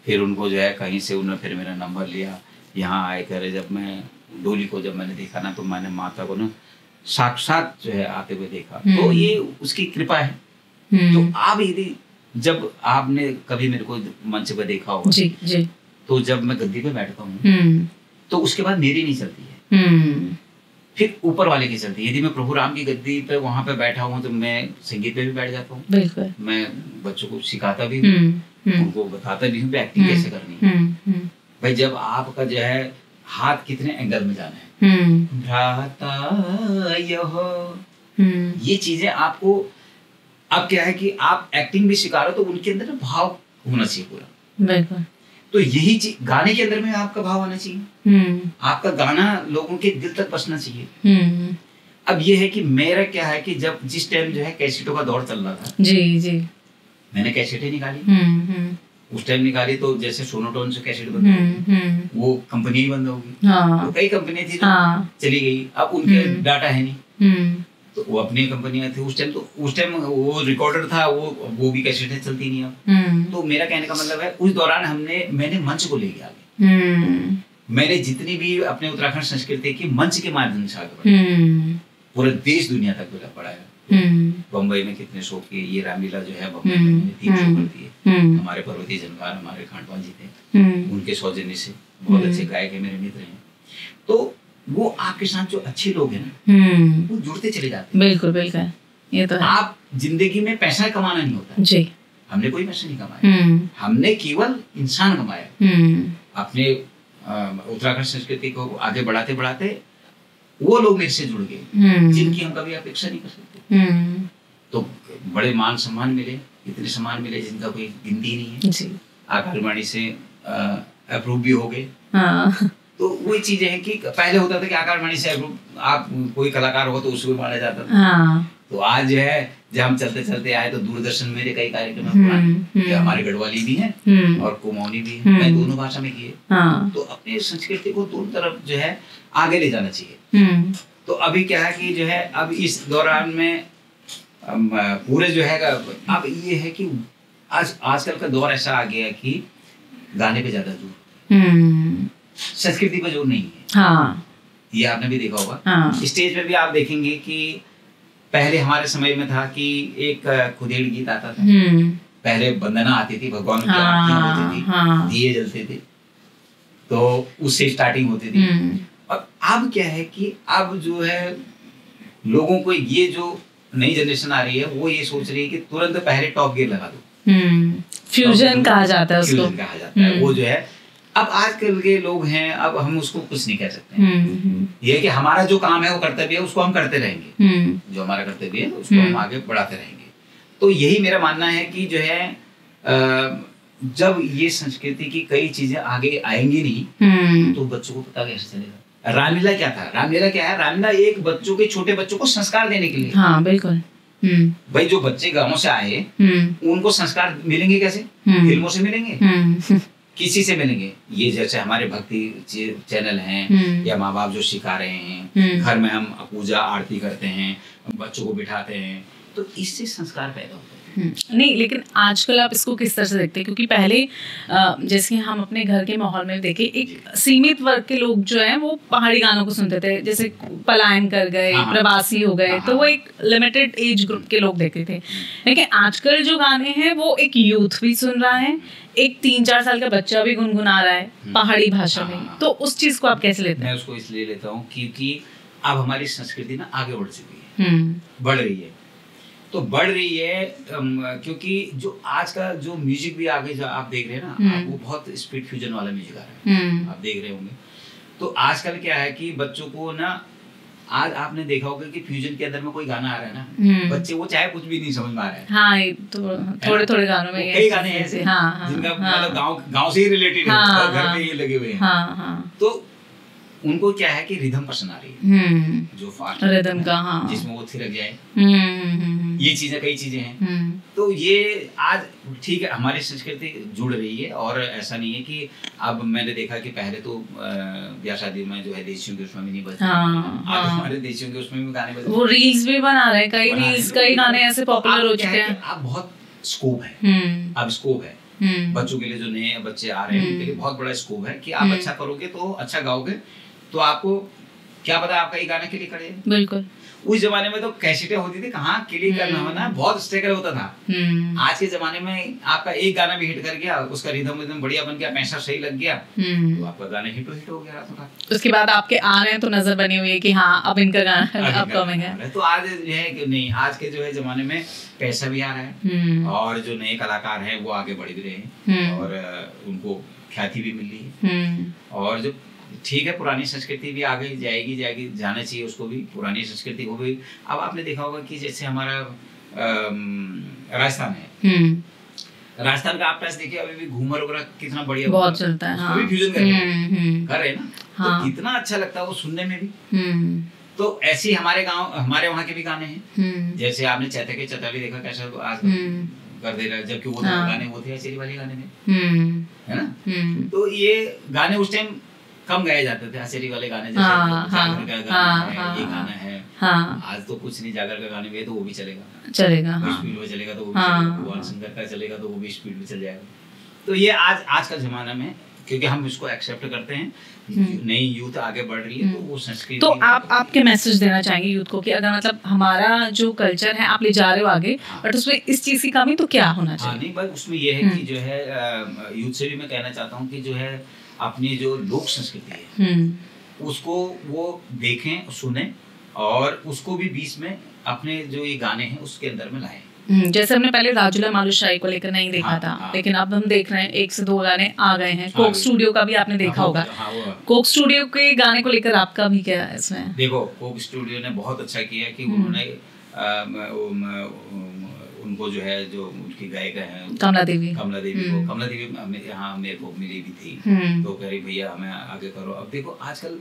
फिर उनको जो है कहीं से उन्होंने फिर मेरा नंबर लिया, यहाँ आए करे। जब मैं डोली को जब मैंने देखा ना, तो मैंने माता को ना साक्षात जो है आते हुए देखा, तो ये उसकी कृपा है। तो आप यदि जब आपने कभी मेरे को मंच पर देखा होगा जी, जी। तो जब मैं गद्दी पे बैठता हूँ तो उसके बाद मेरी नहीं चलती है, फिर ऊपर वाले की चलती है। यदि मैं प्रभु राम की गद्दी पे वहां पे बैठा हूँ तो मैं संगीत पे भी बैठ जाता हूँ, मैं बच्चों को सिखाता भी हूँ, उनको बताता भी हूँ एक्टिंग कैसे करनी है। भाई जब आपका जो है हाथ कितने एंगल में जाना है, भ्राता यहो ये चीजें आपको, अब क्या है कि आप एक्टिंग भी सिखा तो उनके अंदर ना भाव होना चाहिए पूरा। बिल्कुल। तो यही चीज गाने के अंदर में आपका भाव आना चाहिए, आपका गाना लोगों के दिल तक बसना चाहिए। अब ये है कि मेरा क्या है कि जब जिस टाइम जो है कैसेटों का दौर चल रहा था, जी जी, मैंने कैसेटें निकाली। उस टाइम निकाली तो जैसे सोनोटोन से कैसेट बंद होगी, वो कंपनी ही बंद होगी। तो कई कंपनी थी जो चली गई, अब उनके डाटा है नहीं, तो वो अपनी कंपनियां थी उस टाइम। तो उस टाइम वो रिकॉर्डर था, वो भी कैसेटें चलती नहीं अब। तो मेरा कहने का मतलब है उस दौरान मैंने मंच को ले गया आगे। मैंने जितनी भी अपने उत्तराखंड संस्कृति की मंच के माध्यम से आगे बढ़ाया, पूरे देश दुनिया तक बढ़ाया। बम्बई में कितने शो किए, ये रामलीला जो है बम्बई में 3 शो करती है। हमारे पर्वतीय जनकार हमारे खांडवा जी थे, उनके सौजन्य से बहुत अच्छे गायक है, मेरे मित्र हैं। तो वो आपके साथ जो अच्छे लोग हैं ना, वो जुड़ते चले जाते हैं। बिल्कुल बिल्कुल, ये तो है। आप जिंदगी में पैसा कमाना नहीं होता जी, हमने कोई पैसा नहीं कमाया, हमने केवल इंसान कमाया। अपने उत्तराखंड संस्कृति को आगे बढ़ाते बढ़ाते वो लोग मेरे से जुड़ गए जिनकी हम कभी अपेक्षा नहीं कर सकते। तो बड़े मान सम्मान मिले, इतने सम्मान मिले जिनका कोई गिनती नहीं है जी। आकाशवाणी से अप्रूव भी हो गए। तो वही चीजें हैं कि पहले होता था कि आकाशवाणी से आप कोई कलाकार हो तो उसको माना जाता था। तो आज जो है जब हम चलते चलते आए तो दूरदर्शन मेरे कई कार्यक्रम पुराने, हमारे गढ़वाली भी हैं और कुमाऊनी भी हैं, मैं दोनों भाषा में किए। तो अपने संस्कृति को दोनों तरफ जो है आगे ले जाना चाहिए। तो अभी क्या है कि जो है अब इस दौरान में पूरे जो है अब ये है कि आजकल का दौर ऐसा आ गया है कि गाने पे ज्यादा जोर, संस्कृति पे जोर नहीं है। ये आपने भी देखा होगा। स्टेज पे भी आप देखेंगे कि पहले हमारे समय में था कि एक खुदेड़ गीत आता था, पहले वंदना आती थी, भगवान की आरतियां होती थी, दिए जलते थे, तो उससे स्टार्टिंग होती थी। और अब क्या है कि अब जो है लोगों को ये जो नई जनरेशन आ रही है वो ये सोच रही है कि तुरंत पहले टॉप गियर लगा दो, फ्यूजन कहा जाता है उसको, कहा जाता है। वो जो है अब आजकल के लोग हैं, अब हम उसको कुछ नहीं कह सकते। ये है कि हमारा जो काम है वो कर्तव्य है, उसको हम करते रहेंगे, जो हमारा कर्तव्य है उसको हम आगे बढ़ाते रहेंगे। तो यही मेरा मानना है कि जो है जब ये संस्कृति की कई चीजें आगे आएंगी नहीं तो बच्चों को पता कैसे चलेगा। रामलीला क्या था, रामलीला क्या है, रामलीला एक बच्चों के, छोटे बच्चों को संस्कार देने के लिए। हाँ बिल्कुल। भाई जो बच्चे गांवों से आए उनको संस्कार मिलेंगे कैसे, फिल्मों से मिलेंगे, किसी से मिलेंगे। ये जैसे हमारे भक्ति चैनल हैं या माँ बाप जो सिखा रहे हैं, घर में हम पूजा आरती करते हैं, बच्चों को बिठाते हैं, तो इससे संस्कार पैदा होता है। नहीं, लेकिन आजकल आप इसको किस तरह से देखते हैं? क्योंकि पहले जैसे हम अपने घर के माहौल में देखे, एक सीमित वर्ग के लोग जो हैं वो पहाड़ी गानों को सुनते थे, जैसे पलायन कर गए, प्रवासी हो गए, तो वो एक लिमिटेड एज ग्रुप के लोग देखते थे। लेकिन आजकल जो गाने हैं वो एक यूथ भी सुन रहा है, एक 3-4 साल का बच्चा भी गुनगुना रहा है पहाड़ी भाषा में। तो उस चीज को आप कैसे लेते हैं? मैं उसको इसलिए लेता हूँ क्योंकि अब हमारी संस्कृति ना आगे बढ़ चुकी है, बढ़ रही है। तो बढ़ रही है क्योंकि जो आज का जो म्यूजिक भी आगे जो आप देख रहे हैं ना, वो बहुत स्पीड फ्यूजन वाला म्यूजिक आ रहा है, आप देख रहे होंगे। तो आजकल क्या है कि बच्चों को ना, आज आपने देखा होगा कि फ्यूजन के अंदर में कोई गाना आ रहा है ना, बच्चे वो चाहे कुछ भी नहीं समझ में आ रहा है। हाँ, तो थोड़े थोड़े गानों में कई गाने ऐसे जिनका मतलब गांव से ही रिलेटेड है, घर में ये लगे हुए हैं। तो उनको क्या है कि रिदम पसंद आ रही है, जो फास्ट रिदम का, जिसमें वो थिरक जाए, ये चीजें, कई चीजें हैं। तो ये आज ठीक है हमारी संस्कृति जुड़ रही है, और ऐसा नहीं है कि अब मैंने देखा कि पहले तो ब्याह शादी में जो है देसियों के उसमें भी नहीं बजते, आज हमारे देसियों के उसमें भी गाने बजते, वो रील्स भी बना रहे हैं, कई रील्स, कई गाने ऐसे पॉपुलर हो चुके हैं। अब बहुत स्कोप है, अब स्कोप है बच्चों के लिए, जो नए बच्चे आ रहे हैं उनके लिए बहुत बड़ा स्कोप है कि आप अच्छा करोगे तो अच्छा गाओगे, तो आपको क्या पता आपका ये गाना क्लिक करे। बिल्कुल। उस जमाने में तो कैसेटें होती थी, कहाँ क्लिक करना होना, बहुत स्ट्रगल होता था। आज के जमाने में आपका एक गाना भी हिट कर गया, उसका रिदम एकदम बढ़िया बन गया, पैसा सही लग गया, तो आपका गाना हिट हो गया रातों रात। उसके बाद आपके आ रहे हैं तो नजर बनी हुई है कि हाँ अब इनका गाना अपकमिंग है। तो आज जो है कि नहीं, आज के जो है जमाने में पैसा भी आ रहा है, और जो नए कलाकार हैं वो आगे बढ़ भी रहे हैं, और उनको ख्याति भी मिल रही है, और जो ठीक है, पुरानी संस्कृति भी आगे जाएगी, जाना चाहिए उसको भी, पुरानी संस्कृति को भी। अब आपने देखा होगा कि जैसे हमारा राजस्थान है, राजस्थान का आप पास देखिए अभी भी घूमर वगैरह कितना बढ़िया बहुत चलता है, हाँ। फ्यूजन कर रहे हैं ना, हाँ। तो कितना अच्छा लगता है वो सुनने में भी। तो ऐसे ही हमारे गांव, हमारे वहाँ के भी गाने हैं, जैसे आपने चैते के चौताली देखा कैसा आज कर दे रहा है, जबकि वो गाने वो थे अचेरी वाले गाने थे, है ना। तो ये गाने उस टाइम कम गाए जाते थे, अचेरी वाले गाने, जैसे जागर का गाना है, ये गाना है। आज तो कुछ नहीं, जागर का गाने भी है तो वो भी चलेगा, स्पीड में चलेगा तो वो भी चलेगा, भगवान शंकर का चलेगा तो वो भी स्पीड में चल जाएगा। तो ये आज का जमाना में, क्योंकि हम इसको एक्सेप्ट करते हैं, नई यूथ आगे बढ़ रही है, तो वो संस्कृति। तो आपके मैसेज देना चाहेंगे यूथ को कि अगर मतलब हमारा जो कल्चर है आप ले जा रहे हो आगे, बट उसमें इस चीज की कमी तो क्या होना चाहिए? नहीं बस उसमें ये है कि जो है यूथ से भी मैं कहना चाहता हूँ कि जो है अपनी जो लोक संस्कृति है उसको वो देखें, सुने, और उसको भी बीच में अपने जो ये गाने हैं उसके अंदर में लाएं। जैसे हमने पहले राजुला मालुशाही को लेकर नहीं देखा था, लेकिन अब हम देख रहे हैं 1 से 2 गाने आ गए हैं। कोक स्टूडियो का भी आपने देखा होगा। कोक स्टूडियो के गाने को लेकर आपका भी क्या है इसमें? देखो, कोक स्टूडियो ने बहुत अच्छा किया कि उन्होंने उनको जो है, जो उनकी गायिका है कमला देवी यहाँ मेरे को मिली भी थी, तो कह रही भैया हमें आगे करो। अब देखो आजकल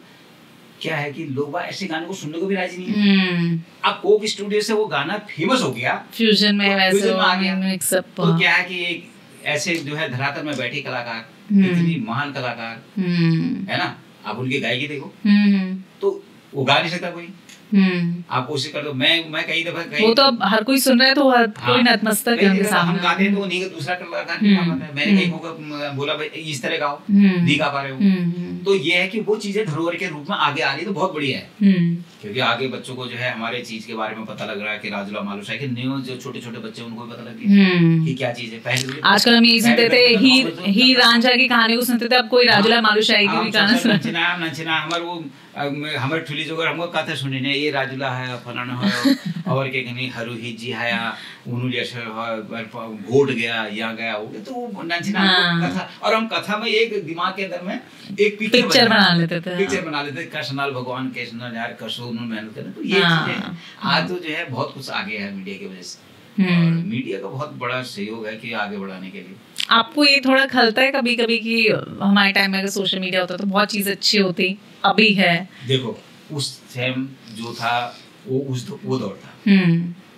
क्या है कि लोग ऐसे गाने को सुनने को भी राजी नहीं है। अब कोक स्टूडियो से वो गाना फेमस हो गया, फ्यूजन में वैसे आ गया, तो क्या है कि एक ऐसे जो है धरातल में बैठी कलाकार, इतनी महान कलाकार है ना, आप उनकी गायकी देखो, तो वो गा नहीं सकता कोई। आप कोशिश कर दो, मैं कई दफा वो तो अब हर कोई सुन रहा है, तो हर कोई नतमस्तक है उनके सामने। हम गाते हैं तो नहीं, दूसरा कलाकार नहीं गा पाता है। मैंने कहीं बोला भाई इस तरह गाओ, नहीं गा पा रहे हो। तो ये है कि वो चीजें धरोहर के रूप में आगे आ रही है, तो बहुत बढ़िया है, क्योंकि आगे बच्चों को जो है हमारे चीज के बारे में पता लग रहा है कि राजुला मालुशाही के न्यू जो छोटे छोटे बच्चे उनको भी पता लग गया कि क्या चीज है। पहले आजकल हम यही सुनते थे, हीर रांझा की कहानी को सुनते थे, अब कोई राजुला मालुशाही की भी गाना नचना हमारे वो हमारे ठुली जोगर हमको कथा सुनी ने, ये राजुला है फलाना है और के कहीं हरू ही जी आया उन्होंने जैसे घोट गया यहाँ गया हो गया, तो वो नचना कथा। और हम कथा में एक दिमाग के अंदर में एक पिक्चर बना लेते थे, कृष्णलाल भगवान कृष्णलाल यार कसो उन्होंने मेहनत करना। तो ये चीजें आज तो जो है बहुत कुछ आगे है मीडिया की वजह से, और मीडिया का बहुत बड़ा सहयोग है कि आगे बढ़ाने के लिए। आपको ये थोड़ा खलता है कभी कभी कि हमारे टाइम में अगर सोशल मीडिया होता तो बहुत चीज अच्छी होती, अभी है? देखो उस टाइम जो था वो दौर था,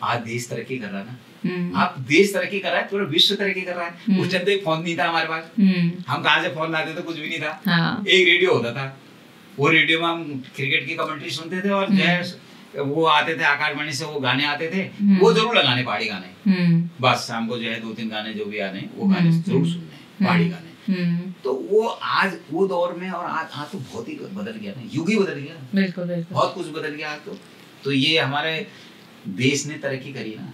आज देश तरक्की कर रहा है ना, आप देश तरक्की कर रहा है, पूरा विश्व तरक्की कर रहा है। उस टाइम तो एक फोन नहीं था हमारे पास, हम कहाँ से फोन लाते थे, कुछ भी नहीं था। एक रेडियो होता था, वो रेडियो में हम क्रिकेट की कमेंट्री सुनते थे, और जो है वो आते थे आकाशवाणी से, वो गाने आते थे, वो जरूर लगाने पहाड़ी गाने, बस शाम को जो है 2-3 गाने जो भी आने वो गाने जरूर सुनने पहाड़ी गाने। तो वो आज वो दौर में और आज तो बहुत ही बदल गया ना, युग ही बदल गया, बिल्कुल बहुत कुछ बदल गया आज तो ये हमारे देश ने तरक्की करी ना,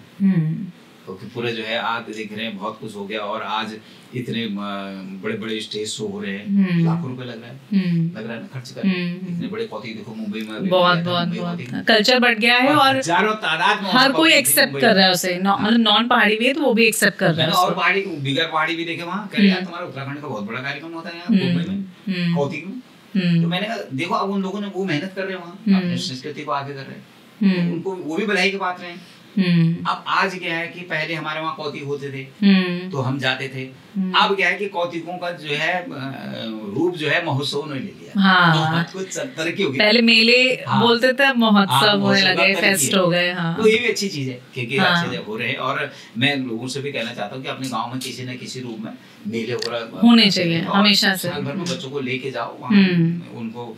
क्योंकि पूरे जो है आज देख रहे हैं बहुत कुछ हो गया, और आज इतने बड़े बड़े स्टेज शो हो रहे हैं, लाखों रुपए लग रहा है ना खर्च कर, इतने बड़े कौती देखो मुंबई में बहुत कल्चर बढ़ गया है, और हजारों तादाद में हर कोई एक्सेप्ट कर रहा है उसे, नॉन पहाड़ी भी है तो वो भी एक्सेप्ट कर रहा है। और पहाड़ी बिगर पहाड़ी भी देखे वहाँ कह यार तुम्हारा उत्तराखंड का बहुत बड़ा कार्यक्रम होता है यहाँ मुंबई में कौती में, तो मैंने कहा देखो अब उन लोगों ने वो मेहनत कर रहे हैं वहाँ, अपनी संस्कृति को आगे कर रहे हैं, उनको वो भी बधाई की बात रहे हैं। अब आज क्या है कि पहले हमारे वहाँ कौतिक होते थे तो हम जाते थे, अब क्या है कि कौतिकों का जो है रूप जो है महोत्सव ने ले लिया। हाँ, कुछ तरक्की हो गई, पहले मेले बोलते थे, महोत्सव होने लगे, फेस्ट हो गए। तो ये भी अच्छी चीज है क्योंकि अच्छे हो रहे हैं, और मैं लोगों से भी कहना चाहता हूँ कि अपने गाँव में किसी न किसी रूप में मेले होने चाहिए हमेशा से। साल भर में बच्चों को लेके जाओ वहाँ, उनको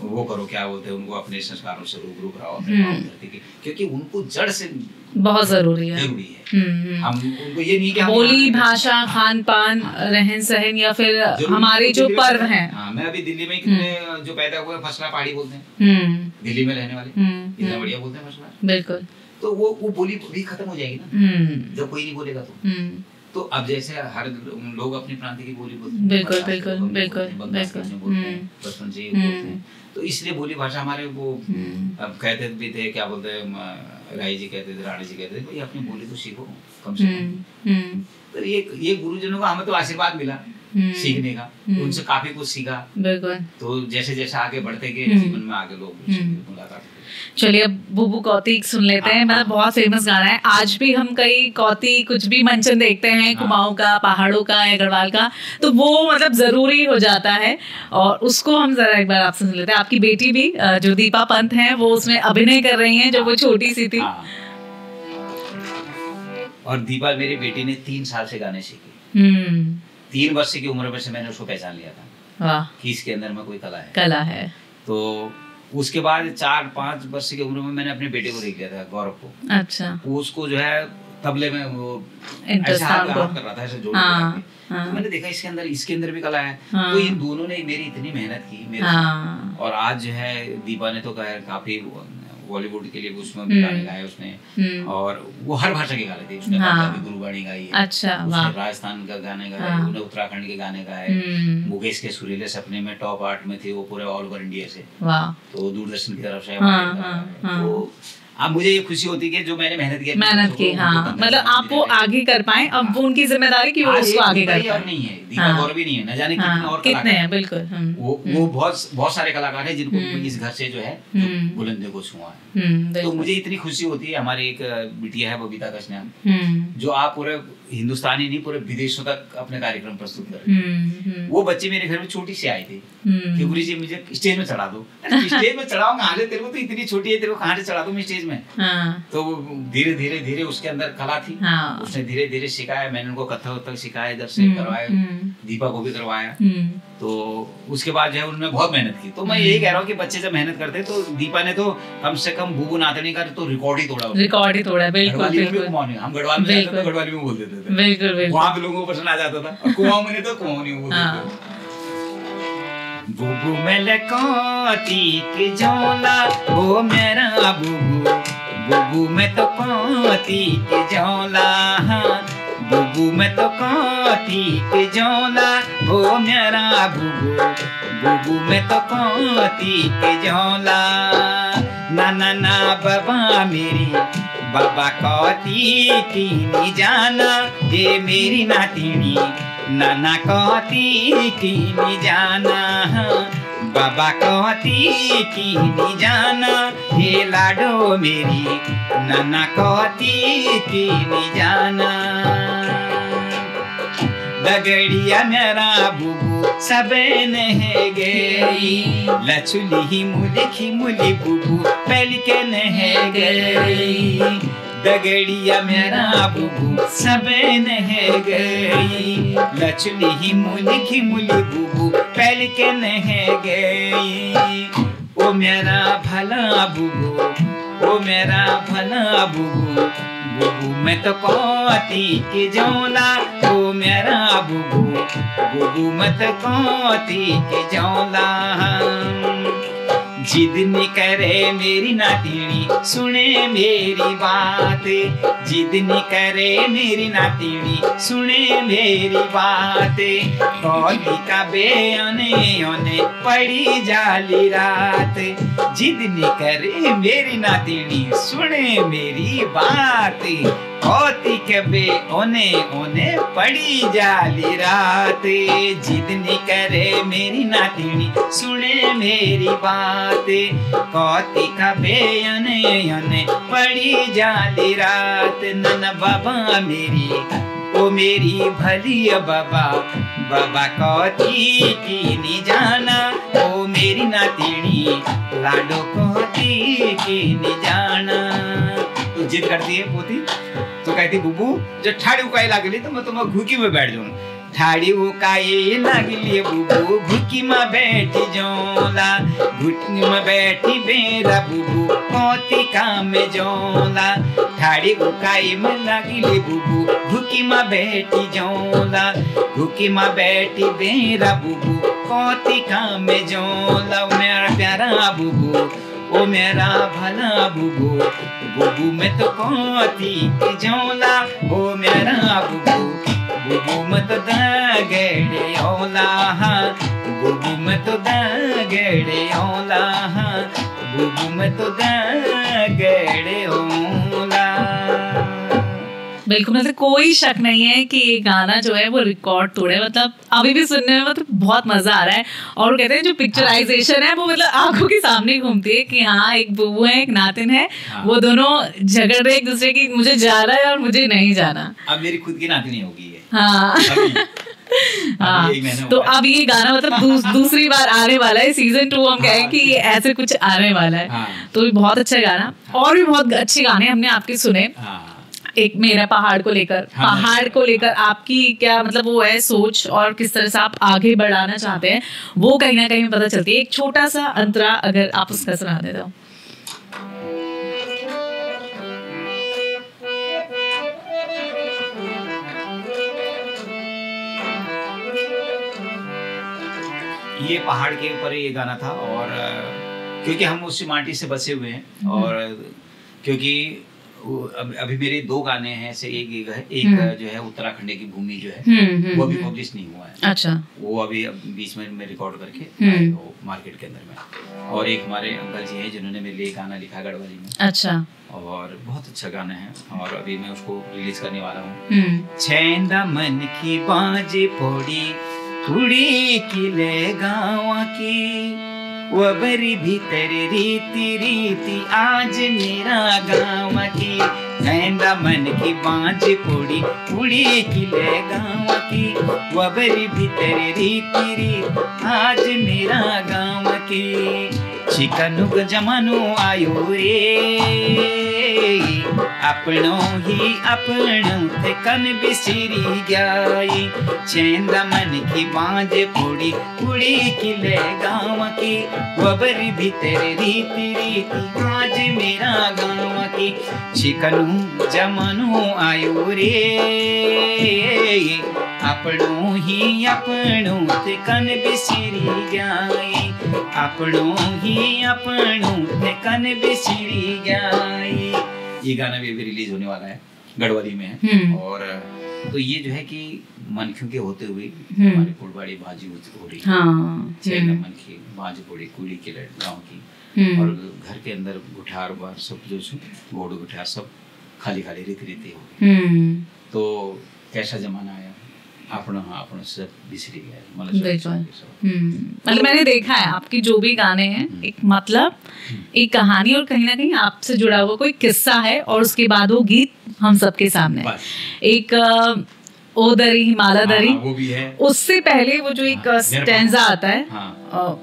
वो करो क्या बोलते हैं, उनको अपने संस्कारों से रूबरू कराओ अपने गाँव धरती की, क्योंकि उनको जड़ से बहुत जरूरी है। हम उनको ये नहीं कि बोली भाषा खान पान रहन सहन या फिर हमारे जो पर्व हैं। मैं अभी दिल्ली में कितने जो पैदा हुए फसला पहाड़ी बोलते हैं, दिल्ली में रहने वाले इतना बढ़िया बोलते हैं फसला, बिल्कुल। तो वो बोली भी खत्म हो जाएगी ना जब कोई नहीं बोलेगा तो अब जैसे हर लोग अपनी प्रांत की बोली बोलते हैं, बिल्कुल बिल्कुल बिल्कुल बचपन से बोलते हैं, तो इसलिए बोली भाषा हमारे वो अब कहते भी थे, क्या बोलते हैं राय जी कहते थे, राणी जी कहते थे भाई अपनी बोली तो सीखो कम से कम। तो ये गुरुजनों का हमें तो आशीर्वाद मिला सीखने का, तो उनसे काफी कुछ सीखा। बिल्कुल। तो जैसे जैसे आगे बढ़ते गए जीवन में आगे लोग मुलाकात। चलिए अब बुबू कौतिक सुन लेते हैं। मतलब बहुत फेमस गाना है, आज भी हम कई कौतिक कुछ भी मंचन देखते हैं, कुमाऊं का, पहाड़ों का या गढ़वाल का, तो वो मतलब जरूरी हो जाता है और उसको हम जरा एक बार आपसे सुन लेते हैं। आपकी बेटी भी जो दीपा पंत है वो उसमें अभिनय कर रही हैं जब वो छोटी सी थी। और दीपा मेरी बेटी ने 3 साल से गाने सीखे। 3 वर्ष की उम्र में से मैंने उसको पहचान लिया था कि इसके अंदर में कोई कला है। तो उसके बाद 4-5 वर्ष की उम्र में मैंने अपने बेटे को देख लिया था, गौरव को। अच्छा। उसको जो है तबले में वो ऐसे हाथ कर रहा था, ऐसे जोड़ के। तो मैंने देखा इसके अंदर भी कला है। तो इन दोनों ने मेरी इतनी मेहनत की मेरे और आज जो है दीपा ने तो काफी बॉलीवुड के लिए उसमें भी गाने गाए उसने, और वो हर भाषा के गाने थे। उसने पंजाबी गुरुबाणी गाई है, अच्छा, उसने राजस्थान का गाने गाए, उसने उत्तराखंड के गाने गाए। मुकेश के सुरीले सपने में टॉप 8 में थे वो पूरे ऑल ओवर इंडिया से, तो दूरदर्शन की तरफ से। तो अब मुझे ये खुशी होती है कि जो मैंने मेहनत की, हाँ, मतलब आप वो आगे कर पाए। अब वो उनकी जिम्मेदारी कि वो उसको आगे कर पाए। नहीं है दीपा गौर भी नहीं है, न जाने कितने और कितने हैं। बिल्कुल। वो बहुत सारे कलाकार हैं जिनको इस घर से जो है बुलंदियों को छुआ है। तो मुझे इतनी खुशी होती है। हमारी एक बिटिया है बबीता कश्यप, जो आप पूरे हिंदुस्तान ही नहीं पूरे विदेशों तक अपने कार्यक्रम प्रस्तुत कर रहे हैं। वो बच्चे मेरे घर में छोटी सी आए थे कि गुरु जी मुझे स्टेज में चढ़ा दो। स्टेज में चढ़ाओ कहाँ से, तेरे को तो इतनी छोटी है, तेरे को कहाँ से चढ़ा दूं मैं स्टेज में। तो धीरे धीरे धीरे उसके अंदर कला थी। उसने धीरे धीरे सिखाया, मैंने उनको कथक उत्थक सिखाया, इधर से करवाया, दीपा को भी करवाया। तो उसके बाद जो है उन्होंने बहुत मेहनत की। तो मैं यही कह रहा हूँ कि बच्चे जब मेहनत करते हैं, तो दीपा ने तो कम से कम बुबू नातनी का तो रिकॉर्ड ही तोड़ा। बिल्कुल। हम गढ़वाल में जाते थे, गढ़वाली में बोल देते थे। बिल्कुल। वहाँ पे लोगों को पसंद आ जाता था। और कुमाऊं में तो कुमाऊं नहीं बोल देते थे। बुबू में लकोती के जोला वो मेरा बुबू, बुबू में तो कोती के जोला, बुबू में तो कोती के जोला वो मेरा बुबू, बुबू में तो कोती के जोला। ना ना ना बाबा मेरी बाबा कोती की नी जाना, ये मेरी नातिनी नाना कोती की नी जाना, बाबा कोती की नी जाना, ये लाडो मेरी नाना कोती की नी जाना। दगड़िया मेरा बुबू सबे नहे गई, लचुली ही मुली बुबू पहल के नहे गई। दगड़िया मेरा बुबू सबे नहे गई, लचुली ही मुली बुबू पहल के नहे गई। ओ मेरा भला बुबू, ओ मेरा भला बुबू, बुबू मैं तो कोती के जोला, ओ मेरा बुबू, बुबू मैं तो कोती के जोला। जिद नहीं करे मेरी नातिनी सुने मेरी बात, जिद नहीं करे मेरी नातिनी सुने मेरी बात। कौली का बेअने ओने पड़ी जाली रात, जिद नहीं करे मेरी नातिनी सुने मेरी बात। कौती के बेअने ओने पड़ी जाली रात, जिद नहीं करे मेरी नातिनी सुने मेरी बात। कौती का बेअने ओने पड़ी जाली रात। नन बाबा मेरी ओ मेरी भली बाबा, बाबा कौती की नी जाना, ओ मेरी नातिनी लाडो कौती की नी जाना। तो जिद करती है पोती, तो कहती बुबू जो ठाड़ी उकाई लागली तो मैं तुम्हें घुकी में बैठ जाऊँ। ठाड़ी उकाई लागली बुबू घुकी में बैठी जोला, घुटनी में बैठी बेरा बुबू कौती काम जोला। ठाड़ी उकाई में लागली बुबू घुकी में बैठी जोला, घुकी में बैठी बेरा बुबू कौती काम जोला। मेरा प्यारा बुबू ओ मेरा भला बुबू, बुबू में तो कोती के जोला, ओ मेरा बुबू, बुबू में तो दगड़े ओला, बुबू में तो दगड़े ओला, बुबू में तो दगड़े ओला। बिल्कुल, मतलब कोई शक नहीं है कि ये गाना जो है वो रिकॉर्ड तोड़े, मतलब अभी भी सुनने में मतलब बहुत मजा आ रहा है। और कहते हैं जो पिक्चराइजेशन है वो मतलब आंखों के सामने घूमती है कि हाँ एक बुबू है, एक नातिन है, वो दोनों झगड़ रहे एक दूसरे की, मुझे जाना है और मुझे नहीं जाना। अब मेरी खुद की नातिन होगी है। हाँ हाँ, तो अब ये गाना मतलब दूसरी बार आने वाला है, सीजन 2 हम कहें कि ऐसे कुछ आने वाला है। तो भी बहुत अच्छा गाना, और भी बहुत अच्छे गाने हमने आपके सुने। एक मेरा पहाड़ को लेकर, पहाड़ को लेकर आपकी क्या मतलब वो है सोच, और किस तरह से आप आगे बढ़ाना चाहते हैं वो कहीं ना कहीं पता चलती है। एक छोटा सा अंतरा अगर आप उसका सुना दे दो। ये पहाड़ के ऊपर ये गाना था, और क्योंकि हम उस माटी से बसे हुए हैं, और क्योंकि अभी मेरे 2 गाने हैं ऐसे, एक जो है उत्तराखंड की भूमि जो है वो अभी पब्लिश नहीं हुआ है। अच्छा। वो अभी बीच में मैं रिकॉर्ड करके वो मार्केट के अंदर में, और एक हमारे अंकल जी हैं जिन्होंने मेरे लिए गाना लिखा गढ़वाली में। अच्छा। और बहुत अच्छा गाना है, और अभी मैं उसको रिलीज करने वाला हूँ। छेंदा मन की बाजे पौड़ी कुड़ी किले गाँव की, वबरी भीतर रीति रीति आज मेरा गाँव की। छेंदा मन की बाज पौड़ी कुड़ी किले गाँव की, वबरी भीतर रीति रीति आज मेरा गाँव की। चिकनुक जमानो आयो रे, अपनों ही अपनों थे कन बिसरी गई। छेंदा मन की बांझ पूड़ी कुड़ी किले गाँव की, वबरी भीतर रीति रीति आज मेरा गाँव की। चिकनु जमानो आयो रे, अपनों ही अपनों थे कन बिसरी गई। अपनों ही अपनों थे कन बिसरी गई। ये गाना भी अभी रिलीज होने वाला है, गढ़वाली में है। और तो ये जो है कि मनखियों के होते हुए हमारी फुलबाड़ी बाजी हो रही है। मन की बाजी पड़ी कुड़ी के गाँव की, और घर के अंदर गुठार बार सब जो घोड़ गुठार सब खाली खाली रीति हो गई। तो कैसा जमाना आया, अपना सब बिसरी गया। मतलब मैंने देखा है आपकी जो भी गाने हैं, एक मतलब एक कहानी और कहीं ना कहीं आपसे जुड़ा हुआ कोई किस्सा है, और उसके बाद वो गीत हम सबके सामने। एक ओ दरी हिमालय दरी, वो भी है। उससे पहले वो जो एक स्टैंजा आता है,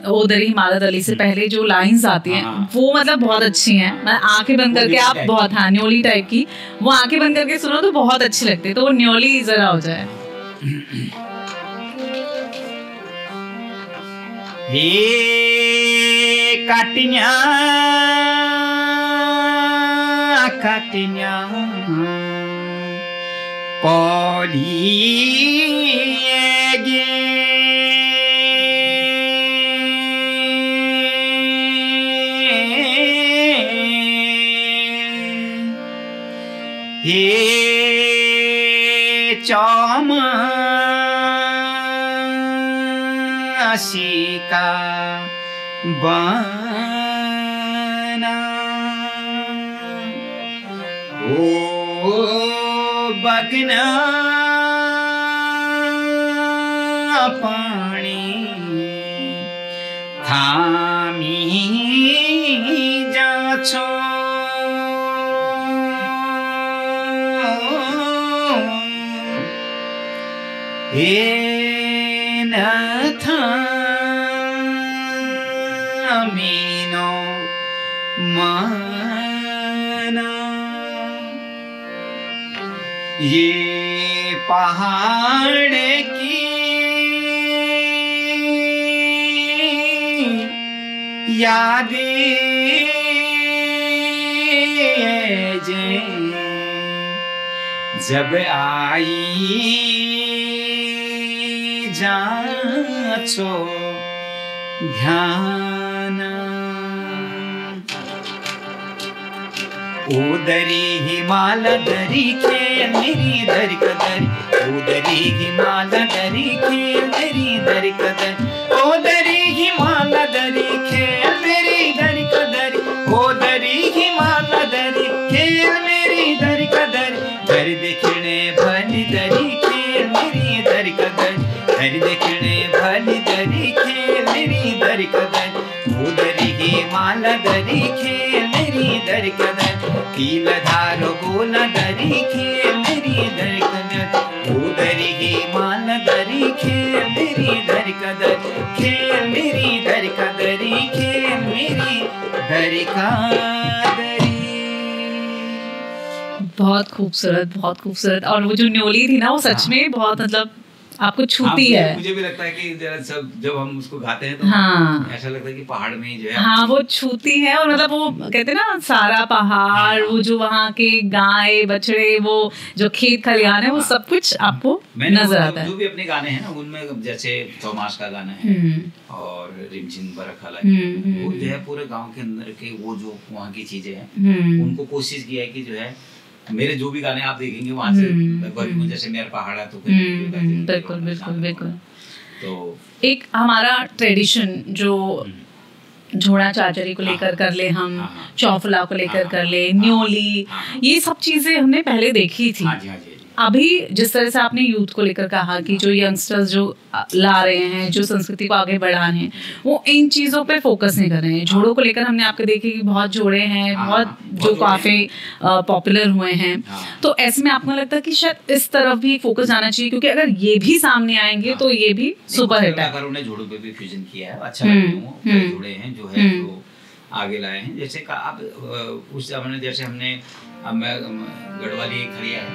ओ दरी हिमालय दरी से पहले जो लाइंस आती हैं वो मतलब बहुत अच्छी हैं। मैं आंखें बंद करके आप बहुत न्योली टाइप की वो आंखें बंद करके सुनो तो बहुत अच्छी लगती है। तो वो न्योली जरा हो जाए। हे काटिन्या काटिन्या पौली गे, हे चौम का बना, ओ बगना पानी थामी जाछो, हे न मीनो माना। ये पहाड़ की यादें जब आई जाछो ध्यान, उदरी हिमाल दरी खेल मेरी दर कदर, उदरी हिमाल दरी खेल मेरी दर कदर, उदरी हिमाल दरी खेल मेरी दर कदर, उदरी हिमाल दरी खेल मेरी दर कदर। दर देखने माला दरी खेल मेरी दर कदर, कील धारो गोला दरी खेल मेरी दर कदर, उदरी ही माला दरी खेल मेरी दर कदर, खेल मेरी दर कदरी खेल मेरी दर कदरी। बहुत खूबसूरत, बहुत खूबसूरत। और वो जो न्योली थी ना, वो सच में बहुत मतलब आपको छूती है। मुझे भी लगता है कि जब हम उसको गाते हैं तो ऐसा लगता है कि पहाड़ में ही जो है वो छूती है। और मतलब वो कहते हैं ना सारा पहाड़, वो जो वहाँ के गाय बछड़े, वो जो खेत खलिहान है, वो सब कुछ आपको नजर आता है। जो भी अपने गाने हैं ना, उनमें जैसे थॉमस का गाना है और रिमझिम बरखा लगी, वो जो है पूरे गाँव के अंदर के वो जो वहाँ की चीजें हैं, उनको कोशिश किया है कि जो है मेरे जो भी गाने आप देखेंगे वहाँ से जैसे मेरा पहाड़ है तो बिल्कुल बिल्कुल बिल्कुल। तो एक हमारा ट्रेडिशन जो झोड़ा चाचरी को लेकर कर ले, हम चौफला को लेकर कर ले, न्योली, ये सब चीजें हमने पहले देखी थी। अभी जिस तरह से आपने यूथ को लेकर कहा कि जो यंगस्टर्स जो ला रहे हैं, जो संस्कृति को आगे बढ़ा रहे हैं, वो इन चीज़ों पे फोकस नहीं कर रहे हैं। जोड़ों को लेकर हमने आपके देखे कि बहुत जोड़े हैं, बहुत जो काफ़ी पॉपुलर हुए हैं। तो ऐसे में आपको लगता है कि शायद इस तरफ भी फोकस जाना चाहिए, क्योंकि अगर ये भी सामने आएंगे तो ये भी सुपर हिट है। अगर उन्हें जोड़ों पे भी फ्यूजन किया है, अच्छा जोड़े हैं जो है जो आगे लाए हैं। जैसे आप उस जमाने जैसे हमने गढ़वाली खड़िया है,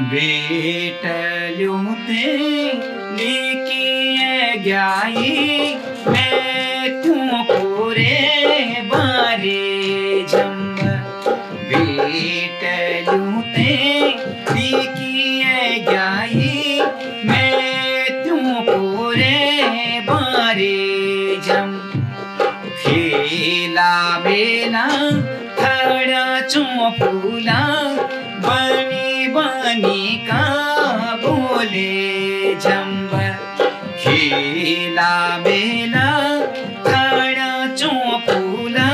बेटलू ते लेके गई मैं तुमको रे बारे जम, बेटलू ते लेके गई मैं तुमको रे बारे जम, खेला बेला खड़ा चौफूला बनी बनी का बोले जम्ब, खेला बेला खड़ा चौफूला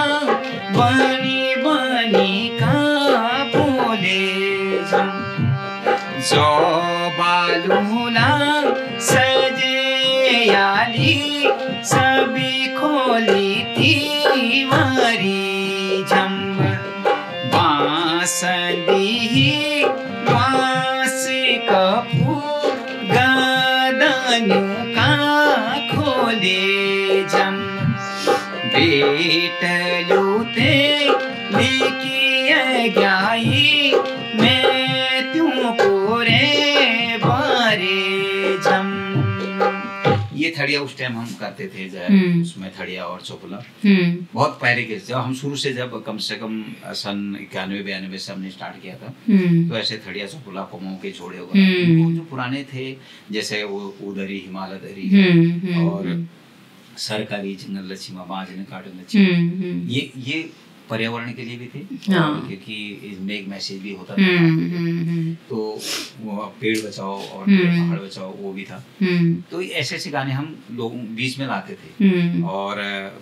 बनी बनी का बोले जम्ब, जो बालूला सजे याली सभी खोली थी वारी जम्ब, बांसली बांस कपू गादनु का खोले जम, बेटलू ते लेके गई मैं तुमको रे बारे जम। ये थड़िया उस टाइम हम करते थे, उसमें थड़िया और चौफला बहुत पहले के, जब हम शुरू से जब कम से कम सन 91-92 से हमने स्टार्ट किया था, तो ऐसे थड़िया चौफला कोमों के जोड़े वगैरह जो पुराने थे, जैसे वो उदरी हिमालय दरी और सरकारी जंगल लक्ष्मा बाजन काटन लक्ष्मा, ये पर्यावरण के लिए भी थे, क्योंकि इसमें एक मैसेज भी होता था। तो वो पेड़ बचाओ और पहाड़ बचाओ वो भी था। तो ऐसे ऐसे गाने हम लोग बीच में लाते थे, और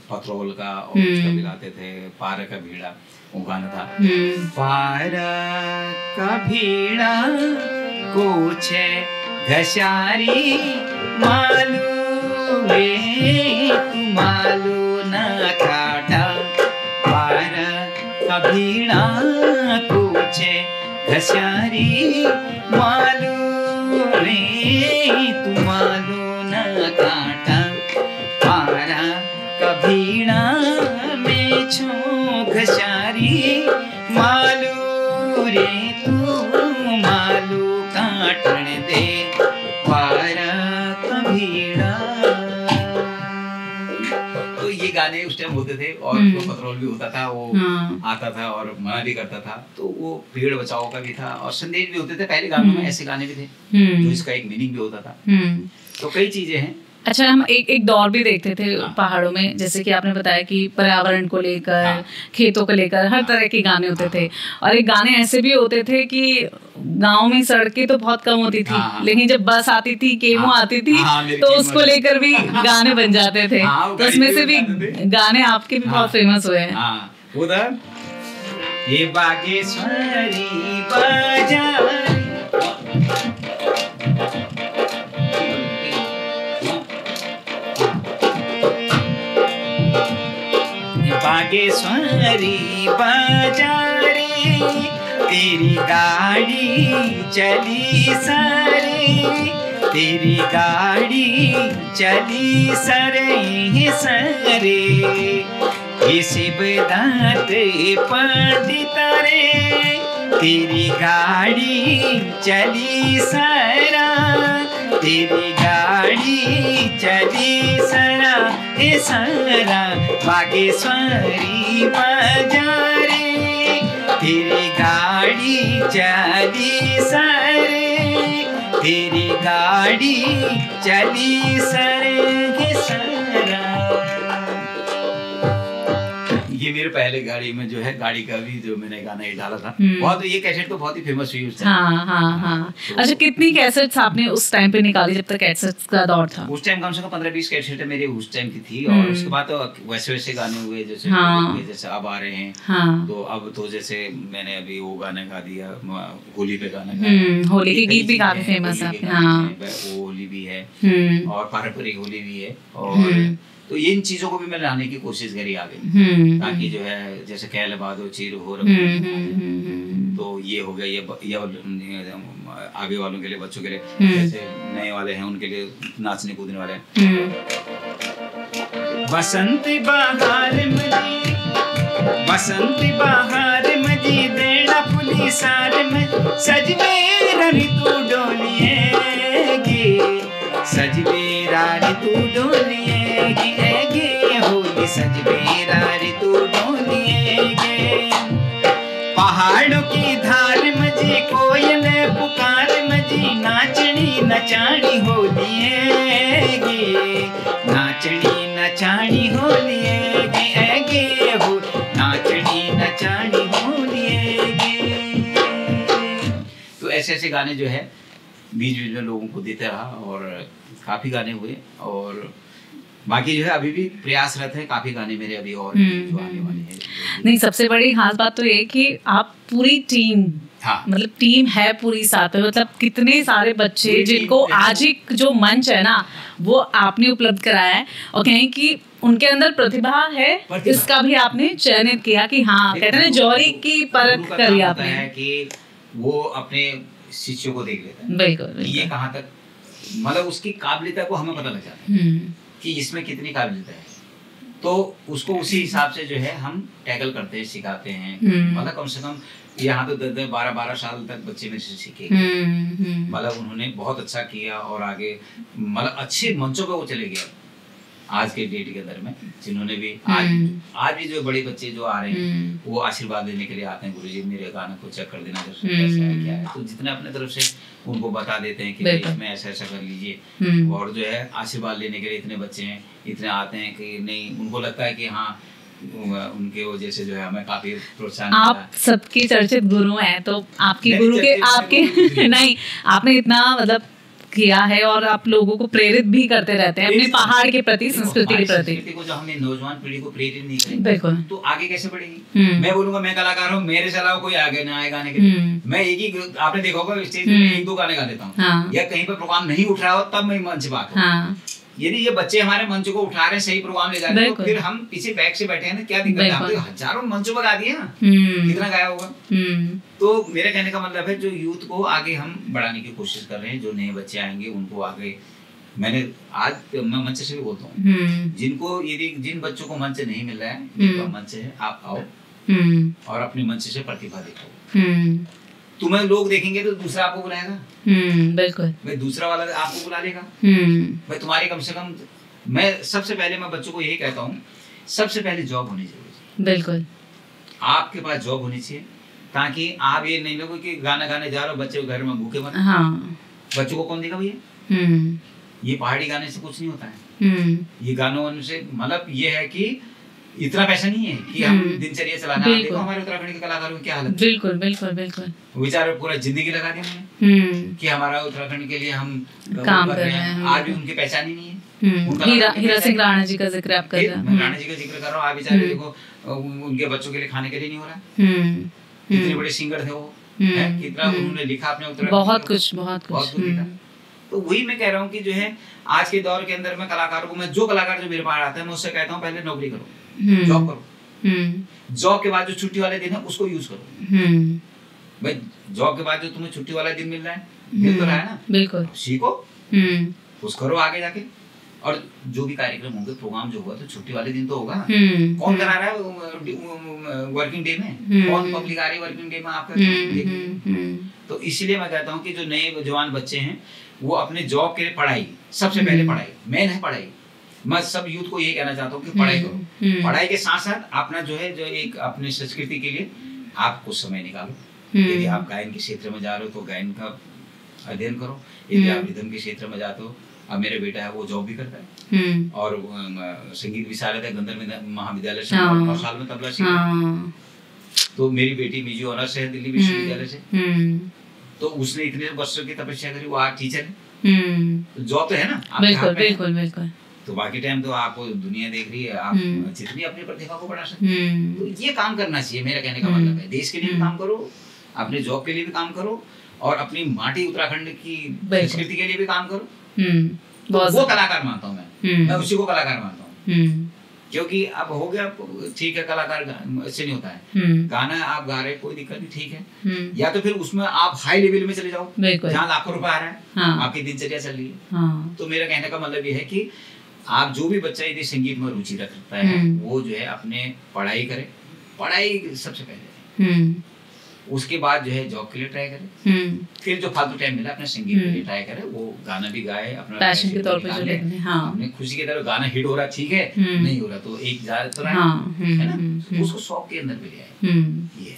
पत्रोल का और उसका भी लाते थे, पार का भीड़ा वो गाना था, पार का भीड़ा कुछ घसारी मालू वे तू मालू न काटा, पार कभीड़ा कुछ घसारी मालू रे तू मालू न काटा, पारा कभीड़ा में छो घसारी मालू रे तू मालू काटन दे, पारा कभीड़ा। तो ये गाने उस टाइम होते थे, और जो पेट्रोल भी होता था वो आता था और मना भी करता था, तो वो पेड़ बचाओ का भी था, और संदेश भी होते थे पहले गानों में, ऐसे गाने भी थे जो इसका एक मीनिंग भी होता था। तो कई चीजें हैं। अच्छा, हम एक दौर भी देखते थे पहाड़ों में, जैसे कि आपने बताया कि पर्यावरण को लेकर, खेतों को लेकर हर तरह के गाने होते थे, और एक गाने ऐसे भी होते थे कि गांव में सड़कें तो बहुत कम होती थी, लेकिन जब बस आती थी, केमो आती थी, तो उसको लेकर भी गाने बन जाते थे। तो उसमें से भी गाने आपके भी बहुत फेमस हुए हैं। ये बागेश्वरी बाजार, बागेश्वरी बाजारे तेरी गाड़ी चली सरे, तेरी गाड़ी चली सरे सरे, ये शिवदात पंडित रे तेरी गाड़ी चली सरा, तेरी गाड़ी चली सरा हे सरा, बागेश्वरी बाजारे तेरी गाड़ी चली सरे, तेरी गाड़ी चली सरे हे सरा। ये मेरे पहले गाड़ी में जो है, गाड़ी का भी जो मैंने गाना ये डाला था, बहुत ये कैसेट तो बहुत ही फेमस हुई उस टाइम। हाँ। तो अच्छा, कितनी कैसेट्स आपने उस टाइम पे निकाली जब तक कैसेट्स का दौर था? उस टाइम कम से कम 15-20 कैसेट मेरे उस टाइम की थी, और उसके बाद तो वैसे वैसे गाने हुए जैसे जैसे अब आ रहे हैं। तो अब तो जैसे मैंने अभी वो गाना गा दिया, होली पे गाना गाया, होली के गीत भी काफी फेमस है। वो होली भी है और पारंपरिक होली भी है, और तो इन चीजों को भी मैंने लाने की कोशिश करी आगे, ताकि जो है जैसे कहल बादो चीर हो तो ये हो गया, ये आगे वालों के लिए, बच्चों के लिए, जैसे नए वाले हैं उनके लिए नाचने कूदने वाले हैं। बसंत बहार मजी, बसंत बहार मजी देना पुली सार में, सज मेरा ऋतु डोलिएगी, सज मेरा ऋतु डोलिएगी, होली सज मेरा ऋतु डोलिएगी। पहाड़ों की धार मजी कोयल पुकार मजी, नाचनी नचानी होलिएगी, नाचनी नचानी होलिएगी, हो नाचनी नचानी होलिएगी। तो ऐसे ऐसे गाने जो है बीच बीच में लोगों को देते रहा, और काफी गाने हुए, और बाकी जो है अभी भी प्रयासरत है, काफी गाने मेरे अभी और जो आने वाले हैं। नहीं, सबसे बड़ी खास बात तो ये कि आप पूरी टीम, मतलब टीम है पूरी साथ में, मतलब कितने सारे बच्चे जिनको आज एक जो मंच है ना वो आपने उपलब्ध कराया है, और कहें कि उनके अंदर प्रतिभा है, इसका भी आपने चयनित किया कि हाँ, कहते हैं जौहरी की परख करी आपने, कि वो अपने शिष्यों को देख लेता है, बिल्कुल ये कहाँ तक, मतलब उसकी काबिलियत को हमें पता लग जाता है कि इसमें कितनी काबिलियत है, तो उसको उसी हिसाब से जो है हम टैकल करते हैं, सिखाते हैं। मतलब कम से कम यहाँ तो 10-12 साल तक बच्चे में से सीखे, मतलब उन्होंने बहुत अच्छा किया, और आगे मतलब अच्छे मंचों पे वो चले गए आज के डेट के अंदर में, जिन्होंने भी आज भी जो बड़े बच्चे जो आ रहे हैं वो आशीर्वाद देने के लिए आते हैं, गुरुजी मेरे गाना को चेक कर देना, कैसा है क्या है, तो जितने अपने तरफ से उनको बता देते हैं कि इसमें ऐसा ऐसा कर लीजिए, और जो है आशीर्वाद लेने के लिए इतने बच्चे हैं, इतने आते हैं कि नहीं, उनको लगता है कि हाँ उनके वजह से जो है हमें काफी प्रोत्साहन। आप सबके चर्चित गुरु हैं, तो आपके गुरु के आपके नहीं, आपने इतना मतलब किया है, और आप लोगों को प्रेरित भी करते रहते हैं अपने पहाड़ के प्रति, संस्कृति के प्रति। को जो हमने नौजवान पीढ़ी को प्रेरित नहीं करेंगे, बिल्कुल, तो आगे कैसे बढ़ेगी? मैं बोलूंगा मैं कलाकार हूँ, मेरे से अलावा कोई आगे ना आए गाने के लिए, मैं एक ही, आपने देखा होगा स्टेज में 1-2 गाने गा देता हूँ, या कहीं पर प्रोग्राम नहीं उठ रहा हो तब मैं मंच बात हूँ। यदि ये बच्चे हमारे मंच को उठा रहे हैं, सही प्रोग्राम ले जा रहे हैं, तो फिर हम पीछे बैक से बैठे हैं ना, क्या दिक्कत है? हम तो हजारों मंचों पर गा दिए ना, कितना गाया होगा। तो मेरे कहने का मतलब है जो यूथ को आगे हम बढ़ाने की कोशिश कर रहे हैं, जो नए बच्चे आएंगे उनको आगे, मैंने आज मैं मंच से भी बोलता हूँ, जिनको यदि जिन बच्चों को मंच नहीं मिल रहा है, मंच है, आप आओ और अपने मंच से प्रतिभा दिखाओ। तुम्हें लोग देखेंगे तो दूसरा आपको बुलाएगा, बिल्कुल, भाई दूसरा वाला आपको बुला लेगा, भाई तुम्हारे कम से कम, मैं सबसे पहले मैं बच्चों को यही कहता हूँ, सबसे पहले जॉब होनी चाहिए। बिल्कुल, आपके पास जॉब होनी चाहिए, ताकि आप ये नहीं लोगों कि गाना गाने जा रहे हो, बच्चे घर में भूखे मत। बच्चों को कौन देगा भैया? ये पहाड़ी गाने से कुछ नहीं होता है, ये गानों से मतलब ये है कि इतना पैसा नहीं है कि हम दिनचर्या चलाना। देखो हमारे उत्तराखंड के कलाकारों की क्या हालत है। बिल्कुल बिल्कुल बिल्कुल, बेचारे पूरा जिंदगी लगा दी उन्होंने कि हमारा उत्तराखंड के लिए हम काम कर रहे हैं, आज भी उनकी पहचान ही नहीं है। हीरा सिंह राणा जी का जिक्र आप कर रहे हैं। राणा जी का जिक्र कर रहा हूँ। आप बेचारे देखो, उनके बच्चों के लिए खाने के लिए नहीं हो रहा। कितने बड़े सिंगर थे वो, कितना उन्होंने लिखा अपने उत्तराखंड, बहुत कुछ लिखा। तो वही मैं कह रहा हूँ कि जो है आज के दौर के अंदर में कलाकारों को, मैं जो कलाकार जो मेरे पास आता है मैं उससे कहता हूँ पहले नौकरी करो, जॉब करो। जॉब के बाद जो छुट्टी वाले दिन है उसको यूज करो। भाई जॉब के बाद जो तुम्हें छुट्टी वाला दिन मिल रहा है, मिल तो रहा है ना, बिल्कुल सीखो, कुछ करो आगे जाके। और जो भी कार्यक्रम होंगे, प्रोग्राम जो हुआ तो छुट्टी वाले दिन तो होगा। कौन करा रहा है वर्किंग डे में? कौन पब्लिक आ रही है वर्किंग डे में आपका? तो इसीलिए मैं कहता हूँ कि जो नए जवान बच्चे हैं वो अपने जॉब के लिए पढ़ाई, सबसे पहले पढ़ाई मेन है। पढ़ाई, मैं सब यूथ को ये कहना चाहता हूँ कि पढ़ाई करो। पढ़ाई के साथ साथ अपना जो है जो एक अपनी संस्कृति के लिए आप कुछ समय निकालो। यदि आप गायन के क्षेत्र में जा रहे हो तो गायन का अध्ययन करो। यदि आप रिदम के क्षेत्र में जाते हो, अब मेरा बेटा है वो जॉब भी करता है और संगीत विशारद गंधर्व महाविद्यालय से 9 साल में तबला सीखा। तो मेरी बेटी म्यूजिक ऑनर्स है दिल्ली विश्वविद्यालय से, तो उसने इतने वर्षों की तपस्या करी, वो आज टीचर है। तो जॉब तो है ना, बिल्कुल। तो बाकी टाइम तो आपको दुनिया देख रही है, आप जितनी अपनी प्रतिभा को बढ़ा सकते हैं। तो ये काम करना चाहिए, मेरा कहने का मतलब है। देश के लिए भी काम करो, अपने जॉब के लिए भी काम करो, और अपनी माटी उत्तराखंड की संस्कृति के लिए भी काम करो। तो वो कलाकार मानता हूँ मैं उसी को कलाकार मानता हूँ। क्योंकि अब हो गया, ठीक है कलाकार ऐसे नहीं होता है। गाना आप गा रहे, कोई दिक्कत नहीं, ठीक है। या तो फिर उसमें आप हाई लेवल में चले जाओ जहाँ लाखों रुपए आ रहा है, आपकी दिनचर्या चल रही है। तो मेरा कहने का मतलब ये है कि आप जो भी बच्चा यदि संगीत में रुचि रखता है वो जो है अपने पढ़ाई करे, पढ़ाई सबसे पहले, उसके बाद जो है जॉब के लिए ट्राई करे, फिर जो फालतू टाइम मिला अपने संगीत के लिए ट्राई करे। वो गाना भी गाए अपना पैशन के तौर पे जो लेते हैं, अपने खुशी की तरह। गाना हिट हो रहा ठीक है, नहीं हो रहा तो एक जा तो रहा है ना, उसको शौक के अंदर भी ले आए। ये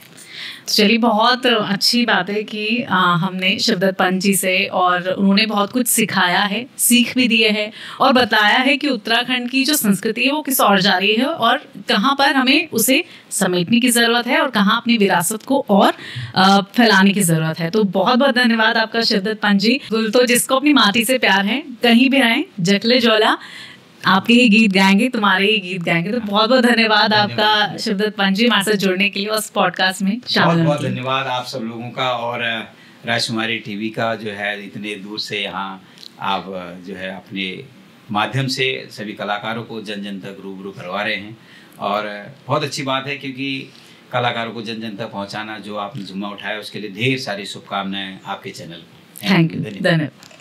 चलिए, बहुत अच्छी बात है कि हमने शिवदत्त पंत जी से, और उन्होंने बहुत कुछ सिखाया है, सीख भी दिए है, और बताया है कि उत्तराखंड की जो संस्कृति है वो किस ओर जा रही है और कहाँ पर हमें उसे समेटने की ज़रूरत है और कहाँ अपनी विरासत को और फैलाने की ज़रूरत है। तो बहुत बहुत धन्यवाद आपका शिवदत्त पंत जी। तो जिसको अपनी माटी से प्यार है, कहीं भी रहें, जकले ज्वाला आपके ही गीत गाएंगे, तुम्हारे ही गीत गाएंगे। तो बहुत बहुत धन्यवाद आपका शिवदत्त पंत जी हमारे साथ जुड़ने के लिए उस पॉडकास्ट में शामिल होने के लिए। बहुत धन्यवाद आप सब लोगों का, और राजकुमारी टीवी का जो है इतने दूर से यहाँ आप जो है अपने माध्यम से सभी कलाकारों को जन जन तक रूबरू करवा रहे हैं। और बहुत अच्छी बात है, क्योंकि कलाकारों को जन जन तक पहुँचाना जो आपने जिम्मा उठाया उसके लिए ढेर सारी शुभकामनाएं आपके चैनल। थैंक यू, धन्यवाद।